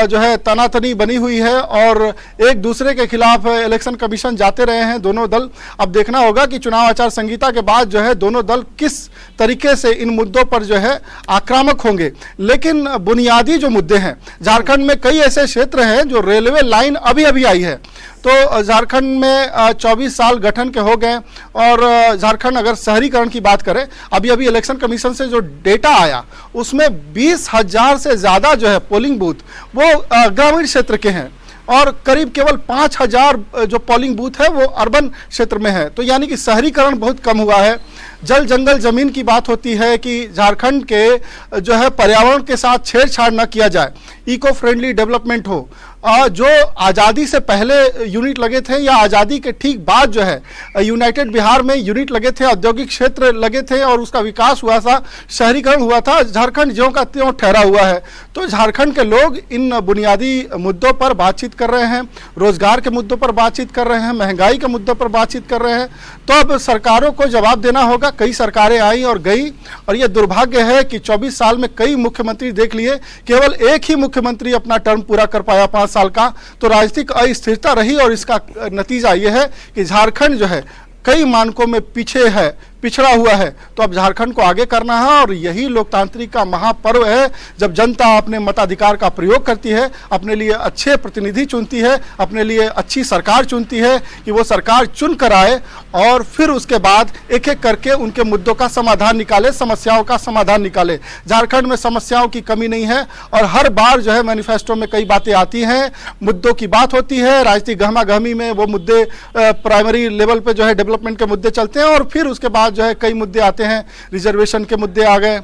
S14: जो है तनातनी बनी हुई है और एक दूसरे के खिलाफ इलेक्शन कमीशन जाते रहे हैं दोनों दल। अब देखना होगा कि चुनाव आचार संहिता के बाद जो है दोनों दल किस तरीके से इन मुद्दों पर जो है आक्रामक होंगे। लेकिन बुनियादी जो मुद्दे हैं, झारखंड में कई ऐसे क्षेत्र हैं जो रेलवे लाइन अभी अभी आई है, तो झारखंड में 24 साल गठन के हो गए और झारखंड अगर शहरीकरण की बात करें, अभी अभी इलेक्शन कमीशन से जो डेटा आया उसमें 20,000 से ज़्यादा जो है पोलिंग बूथ वो ग्रामीण क्षेत्र के हैं और करीब केवल 5,000 जो पोलिंग बूथ है वो अर्बन क्षेत्र में है। तो यानी कि शहरीकरण बहुत कम हुआ है। जल जंगल जमीन की बात होती है कि झारखंड के जो है पर्यावरण के साथ छेड़छाड़ न किया जाए, इको फ्रेंडली डेवलपमेंट हो। जो आज़ादी से पहले यूनिट लगे थे या आज़ादी के ठीक बाद जो है यूनाइटेड बिहार में यूनिट लगे थे, औद्योगिक क्षेत्र लगे थे और उसका विकास हुआ था, शहरीकरण हुआ था, झारखंड ज्यों का त्यों ठहरा हुआ है। तो झारखंड के लोग इन बुनियादी मुद्दों पर बातचीत कर रहे हैं, रोजगार के मुद्दों पर बातचीत कर रहे हैं, महंगाई के मुद्दों पर बातचीत कर रहे हैं। तो अब सरकारों को जवाब देना होगा। कई सरकारें आई और गई और ये दुर्भाग्य है कि 24 साल में कई मुख्यमंत्री देख लिए, केवल एक ही मुख्यमंत्री अपना टर्म पूरा कर पाया 5 साल का। तो राजनीतिक अस्थिरता रही और इसका नतीजा यह है कि झारखंड जो है कई मानकों में पीछे है, पिछड़ा हुआ है। तो अब झारखंड को आगे करना है और यही लोकतांत्रिक का महापर्व है जब जनता अपने मताधिकार का प्रयोग करती है, अपने लिए अच्छे प्रतिनिधि चुनती है, अपने लिए अच्छी सरकार चुनती है कि वो सरकार चुन कर आए और फिर उसके बाद एक एक करके उनके मुद्दों का समाधान निकाले, समस्याओं का समाधान निकाले। झारखंड में समस्याओं की कमी नहीं है और हर बार जो है मैनिफेस्टो में कई बातें आती हैं, मुद्दों की बात होती है, राजनीतिक गहमा गहमी में वो मुद्दे प्राइमरी लेवल पे जो है डेवलपमेंट के मुद्दे चलते हैं और फिर उसके बाद जो है कई मुद्दे आते हैं, रिजर्वेशन के मुद्दे आ गए,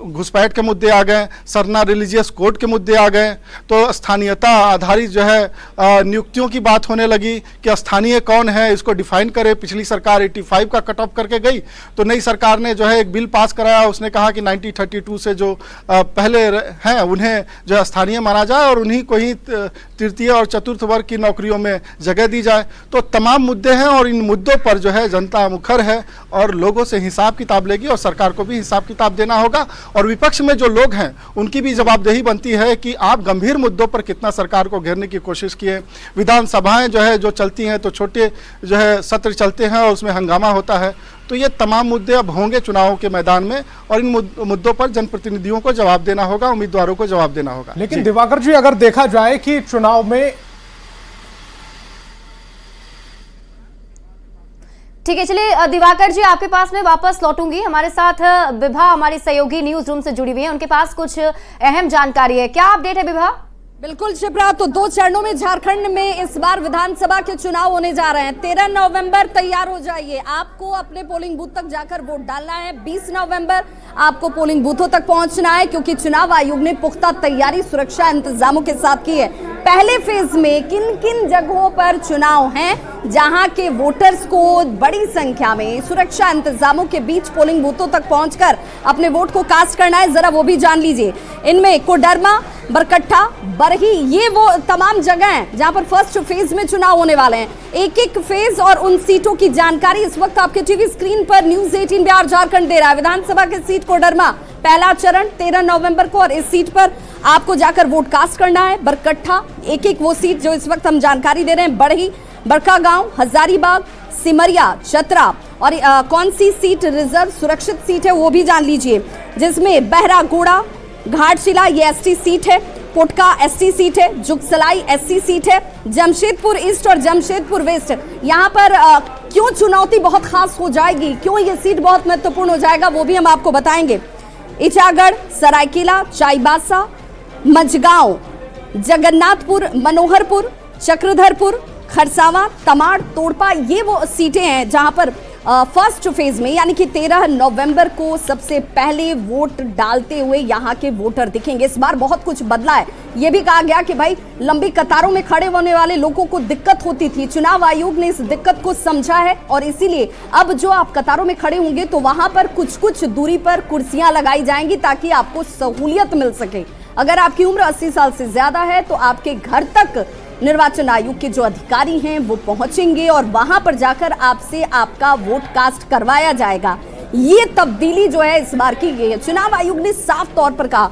S14: घुसपैठ के मुद्दे आ गए, सरना रिलीजियस कोड के मुद्दे आ गए। तो स्थानीयता आधारित जो है नियुक्तियों की बात होने लगी कि स्थानीय कौन है इसको डिफाइन करे। पिछली सरकार 85 का कट ऑफ करके गई तो नई सरकार ने जो है एक बिल पास कराया, उसने कहा कि 1932 से जो पहले हैं उन्हें जो है स्थानीय माना जाए और उन्हीं को ही तृतीय और चतुर्थ वर्ग की नौकरियों में जगह दी जाए। तो तमाम मुद्दे हैं और इन मुद्दों पर जो है जनता मुखर है और लोगों से हिसाब किताब लेगी और सरकार को भी हिसाब किताब देना होगा। और विपक्ष में जो लोग हैं उनकी भी जवाबदेही बनती है कि आप गंभीर मुद्दों पर कितना सरकार को घेरने की कोशिश किए। विधानसभाएं जो है जो चलती हैं तो छोटे जो है सत्र चलते हैं और उसमें हंगामा होता है। तो ये तमाम मुद्दे अब होंगे चुनावों के मैदान में और इन मुद्दों पर जनप्रतिनिधियों को जवाब देना होगा, उम्मीदवारों को जवाब देना होगा।
S1: लेकिन दिवाकर जी, अगर देखा जाए कि चुनाव में,
S3: ठीक है, चलिए दिवाकर जी आपके पास में वापस लौटूंगी। हमारे साथ विभा हमारी सहयोगी न्यूज रूम से जुड़ी हुई है, उनके पास कुछ अहम जानकारी है। क्या अपडेट है विभा?
S15: बिल्कुल शिप्रा, तो 2 चरणों में झारखंड में इस बार विधानसभा के चुनाव होने जा रहे हैं। 13 नवंबर तैयार हो जाइए, आपको अपने पोलिंग बूथ तक जाकर वोट डालना है। 20 नवंबर आपको पोलिंग बूथों तक पहुंचना है क्योंकि चुनाव आयोग ने पुख्ता तैयारी सुरक्षा इंतजामों के साथ की है। पहले फेज में किन किन जगहों पर चुनाव हैं जहां के वोटर्स को बड़ी संख्या में सुरक्षा इंतजामों के बीच पोलिंग बूथों तक पहुंचकर अपने वोट को कास्ट करना है, जरा वो भी जान लीजिए। इनमें कोडरमा, बरकट्ठा, बरही, ये वो तमाम जगह हैं जहां पर फर्स्ट फेज में चुनाव होने वाले हैं। एक एक फेज और उन सीटों की जानकारी इस वक्त आपके टीवी स्क्रीन पर न्यूज 18 बिहार झारखंड दे रहा है। विधानसभा की सीट कोडरमा, पहला चरण 13 नवंबर को और इस सीट पर आपको जाकर वोट कास्ट करना है। बरकट्ठा, एक एक वो सीट जो इस वक्त हम जानकारी दे रहे हैं। बरही, बड़कागांव, हजारीबाग, सिमरिया, चतरा और कौन सी सीट रिजर्व सुरक्षित सीट है वो भी जान लीजिए, जिसमें बहरागोड़ा, घाटशिला ये एसटी सीट है, कोटका एसटी सीट है, जुगसलाई एससी सीट है, जमशेदपुर ईस्ट और जमशेदपुर वेस्ट। यहाँ पर क्यों चुनौती बहुत खास हो जाएगी, क्यों ये सीट बहुत महत्वपूर्ण हो जाएगा वो भी हम आपको बताएंगे। इचागढ़, सरायकेला, चाईबासा, मझगांव, जगन्नाथपुर, मनोहरपुर, चक्रधरपुर, खरसावां, तमाड़, तोड़पा, ये वो सीटें हैं जहां पर फर्स्ट फेज में यानी कि 13 नवंबर को सबसे पहले वोट डालते हुए यहां के वोटर दिखेंगे। इस बार बहुत कुछ बदला है। यह भी कहा गया कि भाई लंबी कतारों में खड़े होने वाले लोगों को दिक्कत होती थी। चुनाव आयोग ने इस दिक्कत को समझा है और इसीलिए अब जो आप कतारों में खड़े होंगे तो वहां पर कुछ दूरी पर कुर्सियां लगाई जाएंगी ताकि आपको सहूलियत मिल सके। अगर आपकी उम्र 80 साल से ज्यादा है तो आपके घर तक निर्वाचन आयोग के जो अधिकारी हैं वो पहुंचेंगे और वहां पर जाकर आपसे आपका वोट कास्ट करवाया जाएगा। ये तब्दीली जो है इस बार की गई है। चुनाव आयोग ने साफ तौर पर कहा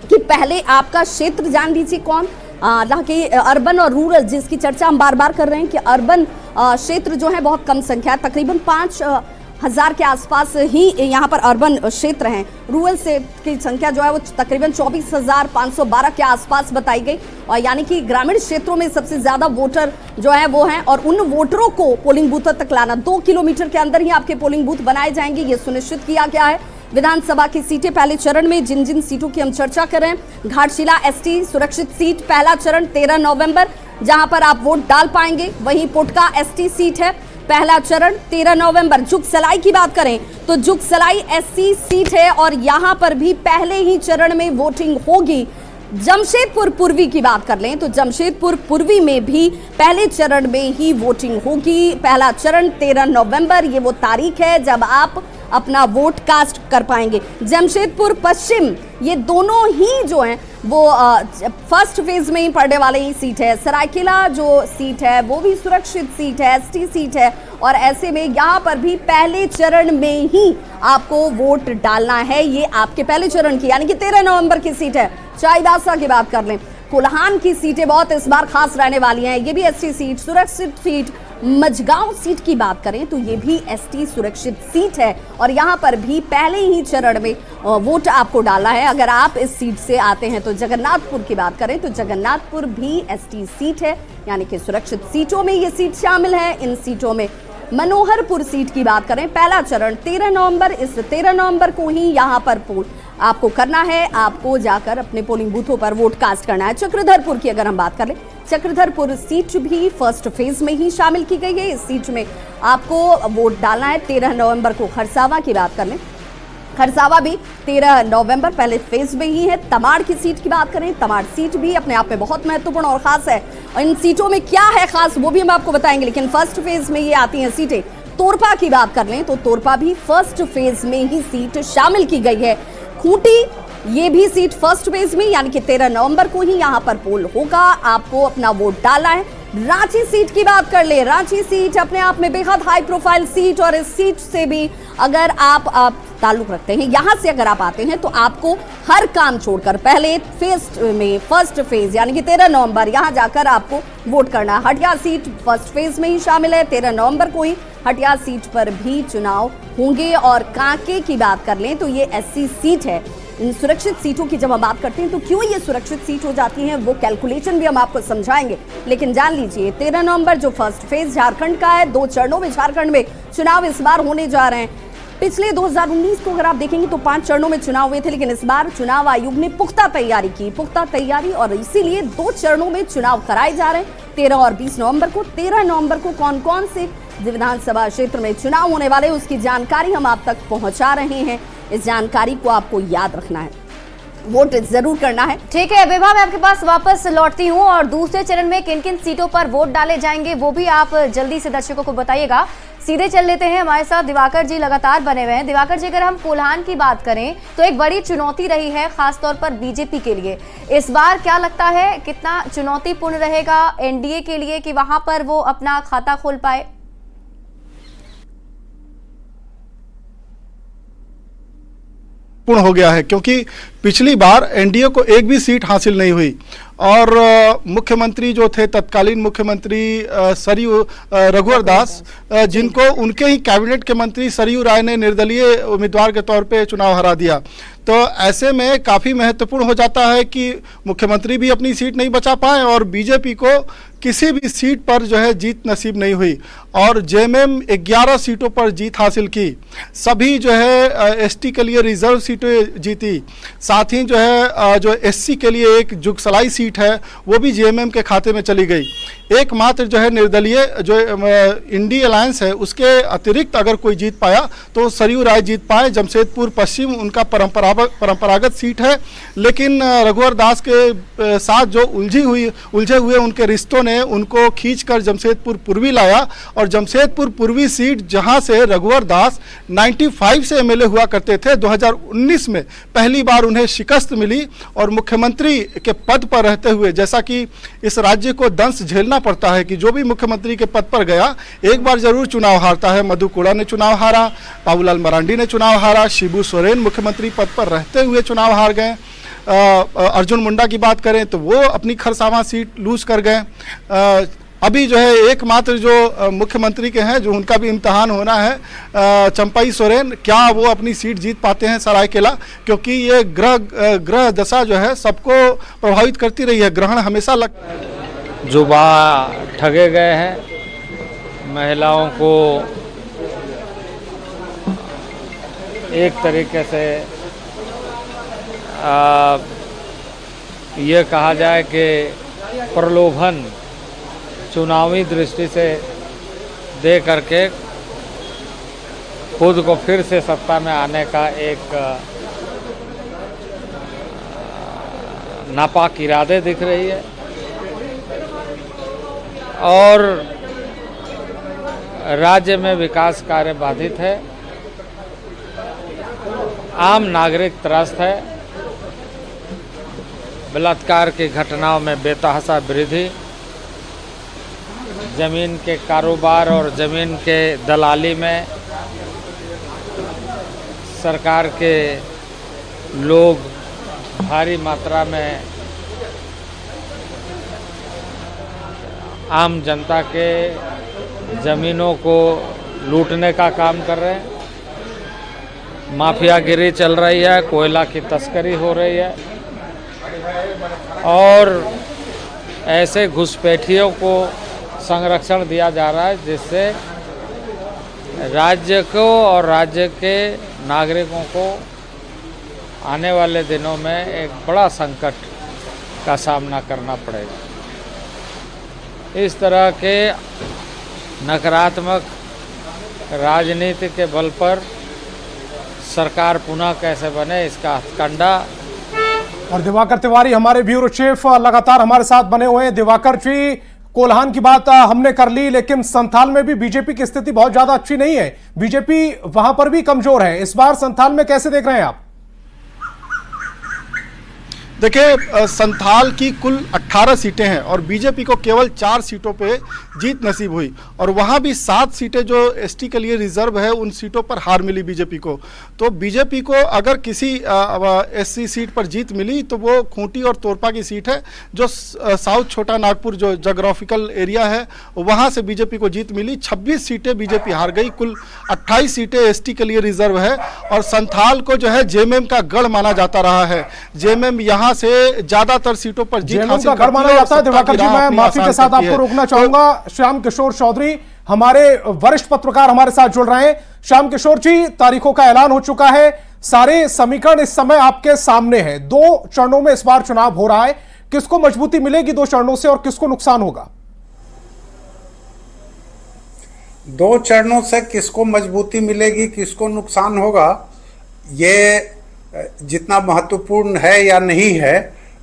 S15: कि पहले आपका क्षेत्र जान लीजिए कौन, हालांकि अर्बन और रूरल जिसकी चर्चा हम बार बार कर रहे हैं कि अर्बन क्षेत्र जो है बहुत कम संख्या है, तकरीबन 5,000 के आसपास ही यहाँ पर अर्बन क्षेत्र हैं। रूरल से की संख्या जो है वो तकरीबन 24,512 के आसपास बताई गई और यानी कि ग्रामीण क्षेत्रों में सबसे ज्यादा वोटर जो है वो हैं और उन वोटरों को पोलिंग बूथ तक लाना, 2 किलोमीटर के अंदर ही आपके पोलिंग बूथ बनाए जाएंगे, ये सुनिश्चित किया गया है। विधानसभा की सीटें पहले चरण में जिन जिन सीटों की हम चर्चा कर रहे हैं, घाटशिला एसटी सुरक्षित सीट पहला चरण 13 नवंबर जहां पर आप वोट डाल पाएंगे। वहीं पोटका एसटी सीट है पहला चरण 13 नवंबर। जुगसलाई की बात करें तो जुगसलाई एससी सीट है और यहां पर भी पहले ही चरण में वोटिंग होगी। जमशेदपुर पूर्वी की बात कर लें तो जमशेदपुर पूर्वी में भी पहले चरण में ही वोटिंग होगी। पहला चरण 13 नवंबर, ये वो तारीख है जब आप अपना वोट कास्ट कर पाएंगे। जमशेदपुर पश्चिम, ये दोनों ही जो हैं वो फर्स्ट फेज में ही पड़ने वाले ही सीट है। सरायकेला जो सीट है वो भी सुरक्षित सीट है, एसटी सीट है और ऐसे में यहाँ पर भी पहले चरण में ही आपको वोट डालना है। ये आपके पहले चरण की यानी कि 13 नवंबर की सीट है। चाईबासा की बात कर लें, कोल्हान की सीटें बहुत इस बार खास रहने वाली हैं, ये भी एसटी सीट, सुरक्षित सीट। मझगांव सीट की बात करें तो ये भी एसटी सुरक्षित सीट है और यहाँ पर भी पहले ही चरण में वोट आपको डालना है अगर आप इस सीट से आते हैं। तो जगन्नाथपुर की बात करें तो जगन्नाथपुर भी एसटी सीट है यानी कि सुरक्षित सीटों में ये सीट शामिल है। इन सीटों में मनोहरपुर सीट की बात करें, पहला चरण 13 नवंबर, इस 13 नवंबर को ही यहाँ पर पोल आपको करना है, आपको जाकर अपने पोलिंग बूथों पर वोट कास्ट करना है। चक्रधरपुर की अगर हम बात करें, चक्रधरपुर सीट भी फर्स्ट फेज में ही शामिल की गई है। इस सीट में आपको वोट डालना है 13 नवंबर को। खरसावां की बात कर लें, खरसावां भी 13 नवंबर पहले फेज में ही है। तमाड़ की सीट की बात करें, तमाड़ सीट भी अपने आप में बहुत महत्वपूर्ण और खास है और इन सीटों में क्या है खास वो भी हम आपको बताएंगे, लेकिन फर्स्ट फेज में ये आती हैं सीटें। तोरपा की बात कर लें तो तोरपा भी फर्स्ट फेज में ही सीट शामिल की गई है। खूंटी, ये भी सीट फर्स्ट फेज में यानी कि 13 नवंबर को ही यहां पर पोल होगा, आपको अपना वोट डालना है। रांची सीट की बात कर ले, रांची सीट अपने आप में बेहद हाई प्रोफाइल सीट और इस सीट से भी अगर आप ताल्लुक रखते हैं, यहां से अगर आप आते हैं तो आपको हर काम छोड़कर पहले फेज में फर्स्ट फेज यानी कि 13 नवंबर यहां जाकर आपको वोट करना है। हटिया सीट फर्स्ट फेज में ही शामिल है, 13 नवंबर को ही हटिया सीट पर भी चुनाव होंगे। और कांके की बात कर लें तो ये एससी सीट है। इन सुरक्षित सीटों की जब हम बात करते हैं तो क्यों ये सुरक्षित सीट हो जाती हैं वो कैलकुलेशन भी हम आपको समझाएंगे, लेकिन जान लीजिए 13 नवंबर जो फर्स्ट फेज झारखंड का है, 2 चरणों में झारखंड में चुनाव इस बार होने जा रहे हैं। पिछले 2019 को अगर आप देखेंगे तो 5 चरणों में चुनाव हुए थे, लेकिन इस बार चुनाव आयोग ने पुख्ता तैयारी और इसीलिए 2 चरणों में चुनाव कराए जा रहे हैं 13 और 20 नवंबर को। 13 नवंबर को कौन कौन से विधानसभा क्षेत्र में चुनाव होने वाले उसकी जानकारी हम आप तक पहुंचा रहे हैं। इस जानकारी को आपको याद रखना है, वोट जरूर करना है।
S3: ठीक है विभा, मैं आपके पास वापस लौटती हूँ और दूसरे चरण में किन किन सीटों पर वोट डाले जाएंगे वो भी आप जल्दी से दर्शकों को बताइएगा। सीधे चल लेते हैं, हमारे साथ दिवाकर जी लगातार बने हुए हैं। दिवाकर जी, अगर हम कोल्हान की बात करें तो एक बड़ी चुनौती रही है खासतौर पर बीजेपी के लिए। इस बार क्या लगता है कितना चुनौतीपूर्ण रहेगा एनडीए के लिए कि वहां पर वो अपना खाता खोल पाए?
S14: पूर्ण हो गया है क्योंकि पिछली बार एनडीए को एक भी सीट हासिल नहीं हुई और मुख्यमंत्री जो थे तत्कालीन मुख्यमंत्री सरयू रघुवर दास, जिनको उनके ही कैबिनेट के मंत्री सरयू राय ने निर्दलीय उम्मीदवार के तौर पे चुनाव हरा दिया। तो ऐसे में काफ़ी महत्वपूर्ण हो जाता है कि मुख्यमंत्री भी अपनी सीट नहीं बचा पाए और बीजेपी को किसी भी सीट पर जो है जीत नसीब नहीं हुई और जेएमएम 11 सीटों पर जीत हासिल की। सभी जो है एसटी के लिए रिजर्व सीटें जीती। साथ ही जो है जो एससी के लिए एक जुगसलाई सीट है वो भी जेएमएम के खाते में चली गई। एकमात्र जो है निर्दलीय जो इंडी अलायंस है उसके अतिरिक्त अगर कोई जीत पाया तो सरयू राय जीत पाए। जमशेदपुर पश्चिम उनका परंपरागत सीट है, लेकिन रघुवर दास के साथ जो उलझे हुए उनके रिश्तों ने उनको खींचकर जमशेदपुर पूर्वी लाया और जमशेदपुर पूर्वी सीट जहां से रघुवर दास 95 से एमएलए हुआ करते थे, 2019 में पहली बार उन्हें शिकस्त मिली और मुख्यमंत्री के पद पर रहते हुए, जैसा कि इस राज्य को दंश झेलना पड़ता है कि जो भी मुख्यमंत्री के पद पर गया एक बार जरूर चुनाव हारता है। मधु कोड़ा ने चुनाव हारा, बाबूलाल मरांडी ने चुनाव हारा, शिबू सोरेन मुख्यमंत्री पद पर रहते हुए चुनाव हार गए। अर्जुन मुंडा की बात करें तो वो अपनी खरसावां सीट लूज कर गए। अभी जो है एकमात्र जो मुख्यमंत्री के हैं जो उनका भी इम्तहान होना है, चंपई सोरेन, क्या वो अपनी सीट जीत पाते हैं सरायकेला, क्योंकि ये ग्रह दशा जो है सबको प्रभावित करती रही है। ग्रहण हमेशा
S16: जुबा ठगे गए हैं, महिलाओं को एक तरीके से ये कहा जाए कि प्रलोभन चुनावी दृष्टि से दे करके खुद को फिर से सत्ता में आने का एक नापाक इरादे दिख रही है और राज्य में विकास कार्य बाधित है, आम नागरिक त्रस्त है, बलात्कार की घटनाओं में बेतहाशा वृद्धि, जमीन के कारोबार और जमीन के दलाली में सरकार के लोग भारी मात्रा में आम जनता के ज़मीनों को लूटने का काम कर रहे हैं। माफियागिरी चल रही है, कोयला की तस्करी हो रही है और ऐसे घुसपैठियों को संरक्षण दिया जा रहा है जिससे राज्य को और राज्य के नागरिकों को आने वाले दिनों में एक बड़ा संकट का सामना करना पड़ेगा। इस तरह के नकारात्मक राजनीति के बल पर सरकार पुनः कैसे बने इसका हथकंडा।
S1: और दिवाकर तिवारी हमारे ब्यूरो चीफ लगातार हमारे साथ बने हुए हैं। दिवाकर जी, कोल्हान की बात हमने कर ली, लेकिन संथाल में भी बीजेपी की स्थिति बहुत ज्यादा अच्छी नहीं है, बीजेपी वहां पर भी कमजोर है। इस बार संथाल में कैसे देख रहे हैं आप?
S14: देखिए, संथाल की कुल 18 सीटें हैं और बीजेपी को केवल 4 सीटों पे जीत नसीब हुई और वहाँ भी 7 सीटें जो एसटी के लिए रिजर्व है उन सीटों पर हार मिली बीजेपी को। तो बीजेपी को अगर किसी एससी सीट पर जीत मिली तो वो खूंटी और तोरपा की सीट है जो साउथ छोटा नागपुर जो जोग्राफिकल एरिया है वहाँ से बीजेपी को जीत मिली। 26 सीटें बीजेपी हार गई, कुल 28 सीटें एसटी के लिए रिजर्व है और संथाल को जो है जेएमएम का गढ़ माना जाता रहा है। जेएमएम यहाँ से ज्यादातर सीटों पर जीत हासिल
S1: गढ़ माना जाता है। दिवाकर जी, मैं माफी के साथ आपको रोकना चाहूंगा। श्याम किशोर चौधरी हमारे वरिष्ठ पत्रकार हमारे साथ जुड़ रहे हैं। श्याम किशोर जी, तारीखों का ऐलान हो चुका है, सारे समीकरण इस समय आपके सामने हैं। 2 चरणों में इस बार चुनाव हो रहा है, किसको मजबूती मिलेगी 2 चरणों से और किसको नुकसान होगा?
S17: 2 चरणों से किसको मजबूती मिलेगी, किसको नुकसान होगा, ये जितना महत्वपूर्ण है या नहीं है,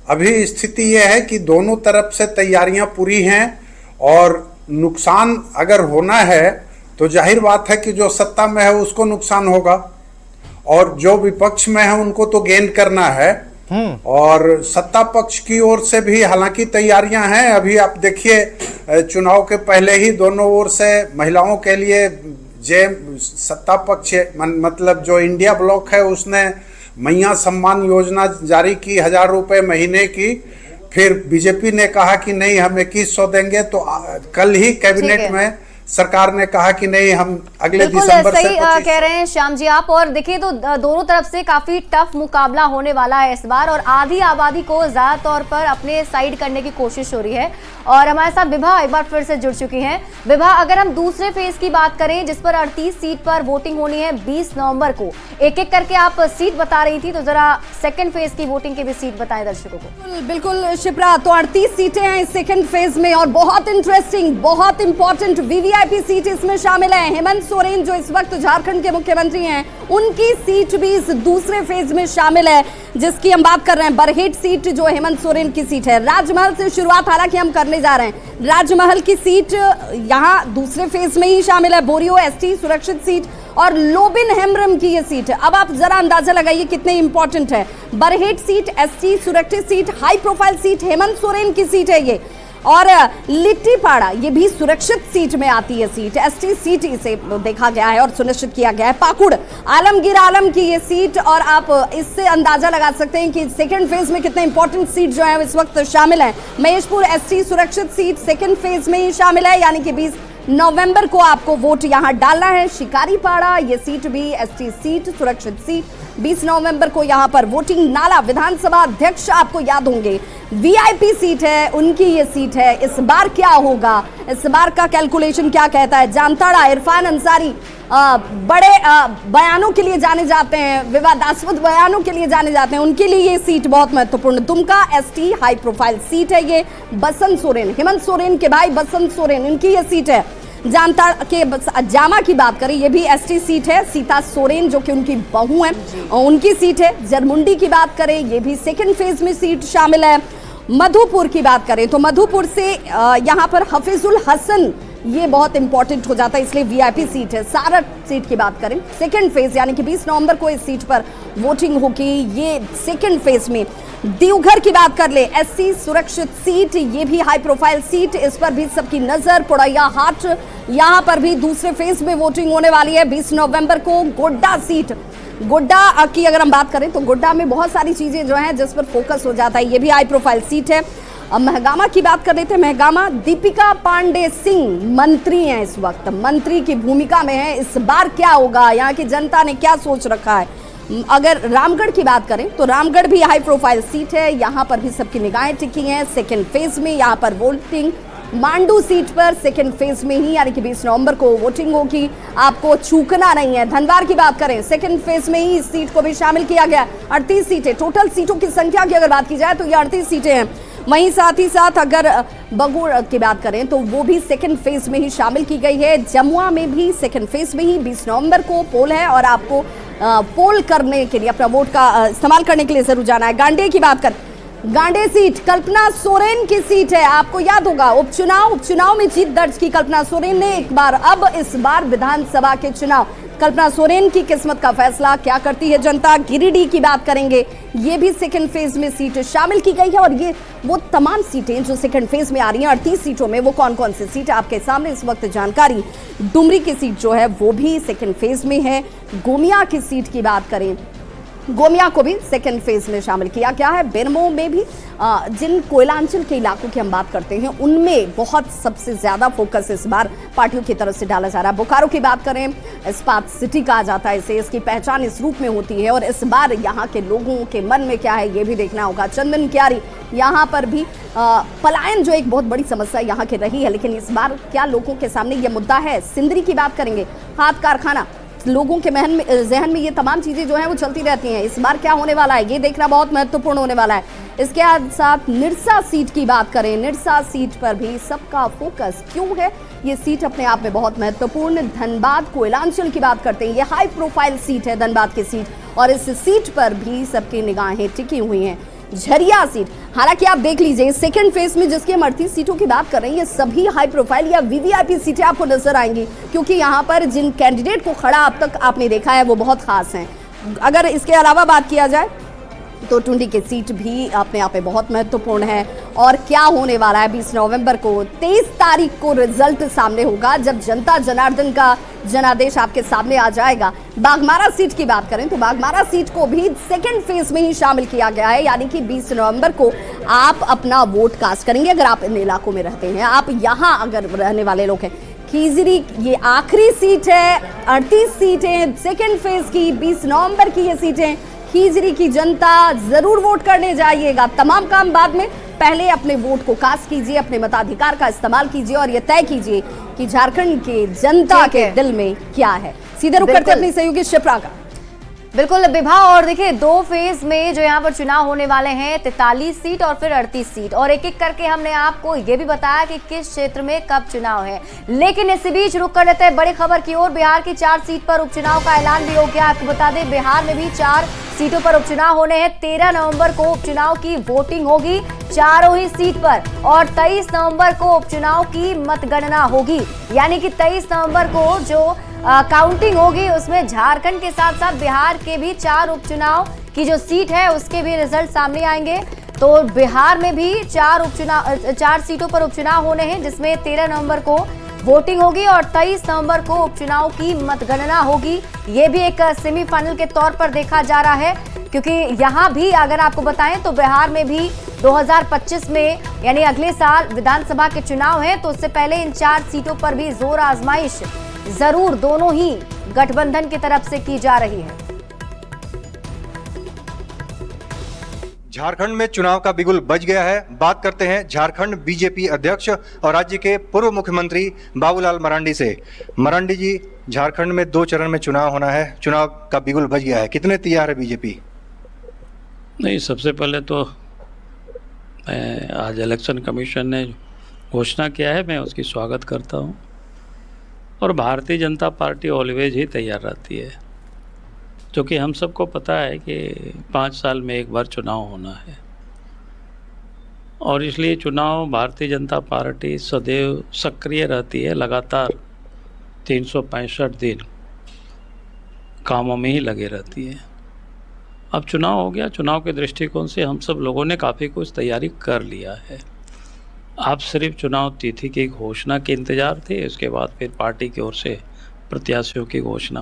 S17: अभी स्थिति यह है कि दोनों तरफ से तैयारियां पूरी हैं और नुकसान अगर होना है तो जाहिर बात है कि जो सत्ता में है उसको नुकसान होगा और जो विपक्ष में है उनको तो गेन करना है। और सत्ता पक्ष की ओर से भी हालांकि तैयारियां हैं। अभी आप देखिए, चुनाव के पहले ही दोनों ओर से महिलाओं के लिए सत्ता पक्ष मतलब जो इंडिया ब्लॉक है उसने मैया सम्मान योजना जारी की 1000 रुपए महीने की। फिर बीजेपी ने कहा कि नहीं हम 2100 देंगे। तो कल ही कैबिनेट में सरकार ने कहा कि नहीं हम अगले
S3: बिल्कुल
S17: दिसंबर से
S3: सही कह रहे हैं श्याम जी आप। और देखिए तो दोनों तरफ से काफी टफ मुकाबला होने वाला है इस बार, और आधी आबादी को ज्यादा तौर पर अपने साइड करने की कोशिश हो रही है। और हमारे साथ विभा एक बार फिर से जुड़ चुकी हैं। विभा, अगर हम दूसरे फेज की बात करें जिस पर 38 सीट पर वोटिंग होनी है 20 नवंबर को, एक एक करके आप सीट बता रही थी, तो जरा सेकंड फेज की वोटिंग की भी सीट बताएं दर्शकों को।
S15: बिल्कुल शिप्रा, तो 38 सीटें हैं इस सेकंड फेज में, और बहुत इंटरेस्टिंग, बहुत इंपॉर्टेंट वीवीआईपी सीट इसमें शामिल है। हेमंत सोरेन जो इस वक्त झारखंड के मुख्यमंत्री हैं, उनकी सीट भी इस दूसरे फेज में शामिल है, जिसकी हम बात कर रहे हैं। बरहेट सीट जो हेमंत सोरेन की सीट है। राजमहल से शुरुआत हालांकि हम करने जा रहे हैं। राजमहल की सीट यहाँ दूसरे फेज में ही शामिल है। बोरियो एसटी सुरक्षित सीट और लोबिन हेम्ब्रम की ये सीट है। अब आप जरा अंदाजा लगाइए कितने इंपॉर्टेंट है। बरहेट सीट एसटी सुरक्षित seat, high profile seat Hemant Soren की सीट है ये। और लिट्टीपाड़ा ये भी सुरक्षित सीट में आती है सीट, एसटी सीट इसे देखा गया है और सुनिश्चित किया गया है। पाकुड़ आलमगीर आलम की ये सीट, और आप इससे अंदाजा लगा सकते हैं कि सेकंड फेज में कितने इंपॉर्टेंट सीट जो है इस वक्त शामिल है। महेशपुर एसटी सुरक्षित सीट सेकंड फेज में ही शामिल है, यानी कि 20 नवंबर को आपको वोट यहां डालना है। शिकारीपाड़ा ये सीट भी एसटी सीट सुरक्षित सीट, 20 नवंबर को यहां पर वोटिंग। नाला विधानसभा अध्यक्ष आपको याद होंगे वीआईपी सीट है, उनकी ये सीट है। इस बार क्या होगा, इस बार का कैलकुलेशन क्या कहता है? जामताड़ा इरफान अंसारी बड़े बयानों के लिए जाने जाते हैं, विवादास्पद बयानों के लिए जाने जाते हैं, उनके लिए ये सीट बहुत महत्वपूर्ण। Dumka ST high profile seat है ये। बसंत सोरेन, हेमंत सोरेन के भाई बसंत सोरेन, इनकी ये सीट है। जानता के जामा की बात करें, ये भी एसटी सीट है। सीता सोरेन जो कि उनकी बहू है, उनकी सीट है। जरमुंडी की बात करें, ये भी सेकंड फेज में सीट शामिल है। मधुपुर की बात करें तो मधुपुर से यहाँ पर हफीजुल हसन ये बहुत इंपॉर्टेंट हो जाता है, इसलिए वीआईपी सीट है। सारठ सीट की बात करें सेकंड फेज, यानी कि 20 नवंबर को इस सीट पर वोटिंग होगी, ये सेकंड फेज में। देवघर की बात कर ले, एससी सुरक्षित सीट, ये भी हाई प्रोफाइल सीट, इस पर भी सबकी नजर। पुड़ैया हाट यहाँ पर भी दूसरे फेज में वोटिंग होने वाली है 20 नवंबर को। गोड्डा सीट, गोड्डा की अगर हम बात करें तो गोड्डा में बहुत सारी चीजें जो हैं जिस पर फोकस हो जाता है, ये भी हाई प्रोफाइल सीट है। अब महगामा की बात कर रहे थे, महगामा दीपिका पांडे सिंह मंत्री हैं इस वक्त, मंत्री की भूमिका में है। इस बार क्या होगा, यहाँ की जनता ने क्या सोच रखा है? अगर रामगढ़ की बात करें तो रामगढ़ भी हाई प्रोफाइल सीट है, यहाँ पर भी सबकी निगाहें टिकी हैं सेकेंड फेज में, यहाँ पर वोटिंग। मांडू सीट पर सेकेंड फेज में ही, यानी कि 20 नवंबर को वोटिंग होगी, आपको चूकना नहीं है। धनबाद की बात करें, सेकेंड फेज में ही इस सीट को भी शामिल किया गया। 38 सीटें, टोटल सीटों की संख्या की अगर बात की जाए तो ये 38 सीटें हैं। वहीं साथ ही साथ अगर बगुड़ की बात करें तो वो भी सेकंड फेज में ही शामिल की गई है। जमुआ में भी सेकंड फेज में ही 20 नवंबर को पोल है, और आपको पोल करने के लिए, अपना वोट का इस्तेमाल करने के लिए जरूर जाना है। गांडे की बात कर, गांडे सीट कल्पना सोरेन की सीट है। आपको याद होगा उपचुनाव में जीत दर्ज की कल्पना सोरेन ने एक बार, अब इस बार विधानसभा के चुनाव। कल्पना सोरेन की किस्मत का फैसला, क्या करती है जनता। गिरिडीह की बात करेंगे, ये भी सेकंड फेज में सीट शामिल की गई है, और ये वो तमाम सीटें जो सेकंड फेज में आ रही हैं 38 सीटों में, वो कौन कौन सी सीट है आपके सामने इस वक्त जानकारी। डुमरी की सीट जो है वो भी सेकंड फेज में है। गोमिया की सीट की बात करें, गोमिया को भी सेकेंड फेज में शामिल किया गया है। बेरमो में भी जिन कोयलांचल के इलाकों की हम बात करते हैं उनमें बहुत सबसे ज्यादा फोकस इस बार पार्टियों की तरफ से डाला जा रहा है। बोकारो की बात करें, इस्पात सिटी कहा जाता है इसे, इसकी पहचान इस रूप में होती है, और इस बार यहाँ के लोगों के मन में क्या है ये भी देखना होगा। चंदन क्यारी, यहाँ पर भी पलायन जो एक बहुत बड़ी समस्या यहाँ की रही है, लेकिन इस बार क्या लोगों के सामने ये मुद्दा है। सिंदरी की बात करेंगे, हाथ कारखाना, लोगों के जहन में ये तमाम चीजें जो हैं वो चलती रहती हैं। इस बार क्या होने वाला है ये देखना बहुत महत्वपूर्ण होने वाला है। इसके साथ निरसा सीट की बात करें, निरसा सीट पर भी सबका फोकस क्यों है, ये सीट अपने आप में बहुत महत्वपूर्ण। धनबाद कोयलांचल की बात करते हैं, ये हाई प्रोफाइल सीट है धनबाद की सीट, और इस सीट पर भी सबकी निगाहें टिकी हुई हैं। झरिया सीट, हालांकि आप देख लीजिए सेकंड फेज में जिसकी हम 38 सीटों की बात कर रहे हैं, ये सभी हाई प्रोफाइल या वीवीआईपी सीटें आपको नजर आएंगी, क्योंकि यहाँ पर जिन कैंडिडेट को खड़ा अब तक आपने देखा है वो बहुत खास हैं। अगर इसके अलावा बात किया जाए तो टुंडी की सीट भी अपने आप में बहुत महत्वपूर्ण है। और क्या होने वाला है 20 नवंबर को, 23 तारीख को रिजल्ट सामने होगा, जब जनता जनार्दन का जनादेश आपके सामने आ जाएगा। बाघमारा सीट की बात करें तो बाघमारा सीट को भी सेकंड फेज में ही शामिल किया गया है, यानी कि 20 नवंबर को आप अपना वोट कास्ट करेंगे अगर आप इन इलाकों में रहते हैं, आप यहाँ अगर रहने वाले लोग हैं। खीजरी ये आखिरी सीट है, 38 सीटें सेकेंड फेज की, 20 नवंबर की ये सीटें। खीजरी की जनता जरूर वोट करने जाइएगा। तमाम काम बाद में, पहले अपने वोट को कास्ट कीजिए, अपने मताधिकार का इस्तेमाल कीजिए और ये तय कीजिए कि झारखंड के जनता के दिल में क्या है। सीधे रुक करते अपनी सहयोगी शिप्रा का।
S3: बिल्कुल विभा, और देखिए 2 फेज में जो यहाँ पर चुनाव होने वाले हैं, 43 सीट और फिर 38 सीट, और एक एक करके हमने आपको ये भी बताया कि किस क्षेत्र में कब चुनाव है। लेकिन इसी बीच रुक कर लेते हैं बड़ी खबर की ओर। बिहार की 4 सीट पर उपचुनाव का ऐलान भी हो गया। आपको बता दें बिहार में भी 4 सीटों पर उपचुनाव होने हैं। 13 नवंबर को उपचुनाव की वोटिंग होगी चारों ही सीट पर, और 23 नवंबर को उपचुनाव की मतगणना होगी। यानी कि 23 नवंबर को जो काउंटिंग होगी उसमें झारखंड के साथ साथ बिहार के भी 4 उपचुनाव की जो सीट है उसके भी रिजल्ट सामने आएंगे। तो बिहार में भी 4 सीटों पर उपचुनाव होने हैं, जिसमें 13 नवंबर को वोटिंग होगी और 23 नवंबर को उपचुनाव की मतगणना होगी। ये भी एक सेमीफाइनल के तौर पर देखा जा रहा है, क्योंकि यहाँ भी अगर आपको बताएं तो बिहार में भी 2025 में यानी अगले साल विधानसभा के चुनाव हैं, तो उससे पहले इन 4 सीटों पर भी जोर आजमाइश जरूर दोनों ही गठबंधन की तरफ से की जा रही है।
S18: झारखंड में चुनाव का बिगुल बज गया है। बात करते हैं झारखंड बीजेपी अध्यक्ष और राज्य के पूर्व मुख्यमंत्री बाबूलाल मरांडी से। मरांडी जी, झारखंड में 2 चरण में चुनाव होना है, चुनाव का बिगुल बज गया है, कितने तैयार है बीजेपी?
S19: नहीं, सबसे पहले तो आज इलेक्शन कमीशन ने घोषणा किया है, मैं उसकी स्वागत करता हूं। और भारतीय जनता पार्टी ऑलवेज ही तैयार रहती है, क्योंकि हम सबको पता है कि 5 साल में एक बार चुनाव होना है, और इसलिए चुनाव भारतीय जनता पार्टी सदैव सक्रिय रहती है। लगातार 365 दिन कामों में ही लगे रहती है। अब चुनाव हो गया, चुनाव के दृष्टिकोण से हम सब लोगों ने काफ़ी कुछ तैयारी कर लिया है। आप सिर्फ चुनाव तिथि की घोषणा के इंतजार थे, इसके बाद फिर पार्टी की ओर से प्रत्याशियों की घोषणा